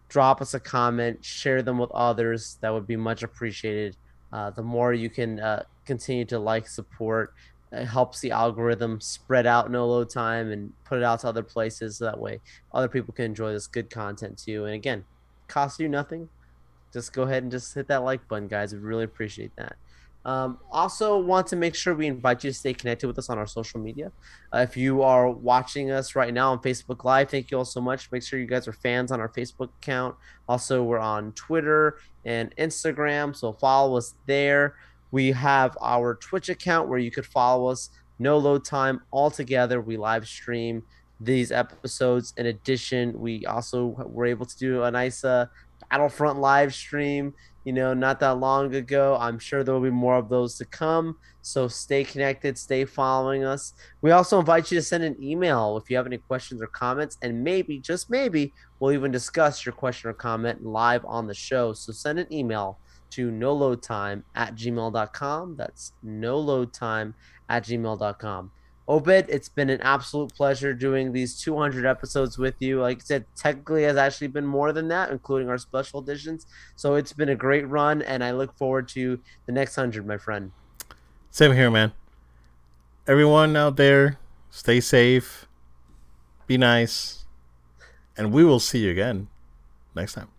drop us a comment, share them with others. That would be much appreciated. The more you can continue to like, support, it helps the algorithm spread out no load time and put it out to other places. So that way other people can enjoy this good content too. And again, costs you nothing. Just go ahead and just hit that like button, guys. We really appreciate that. Also, want to make sure we invite you to stay connected with us on our social media. If you are watching us right now on Facebook Live, thank you all so much. Make sure you guys are fans on our Facebook account. Also, we're on Twitter and Instagram, so follow us there. We have our Twitch account where you could follow us. No load time altogether. We live stream these episodes. In addition, we also were able to do a nice Battlefront live stream, not that long ago. I'm sure there will be more of those to come. So stay connected, stay following us. We also invite you to send an email if you have any questions or comments, and maybe, just maybe, we'll even discuss your question or comment live on the show. So send an email to noloadtime@gmail.com. That's noloadtime@gmail.com. Obed, it's been an absolute pleasure doing these 200 episodes with you. Like I said, technically has actually been more than that, including our special editions. So it's been a great run, and I look forward to the next 100, my friend. Same here, man. Everyone out there, stay safe, be nice, and we will see you again next time.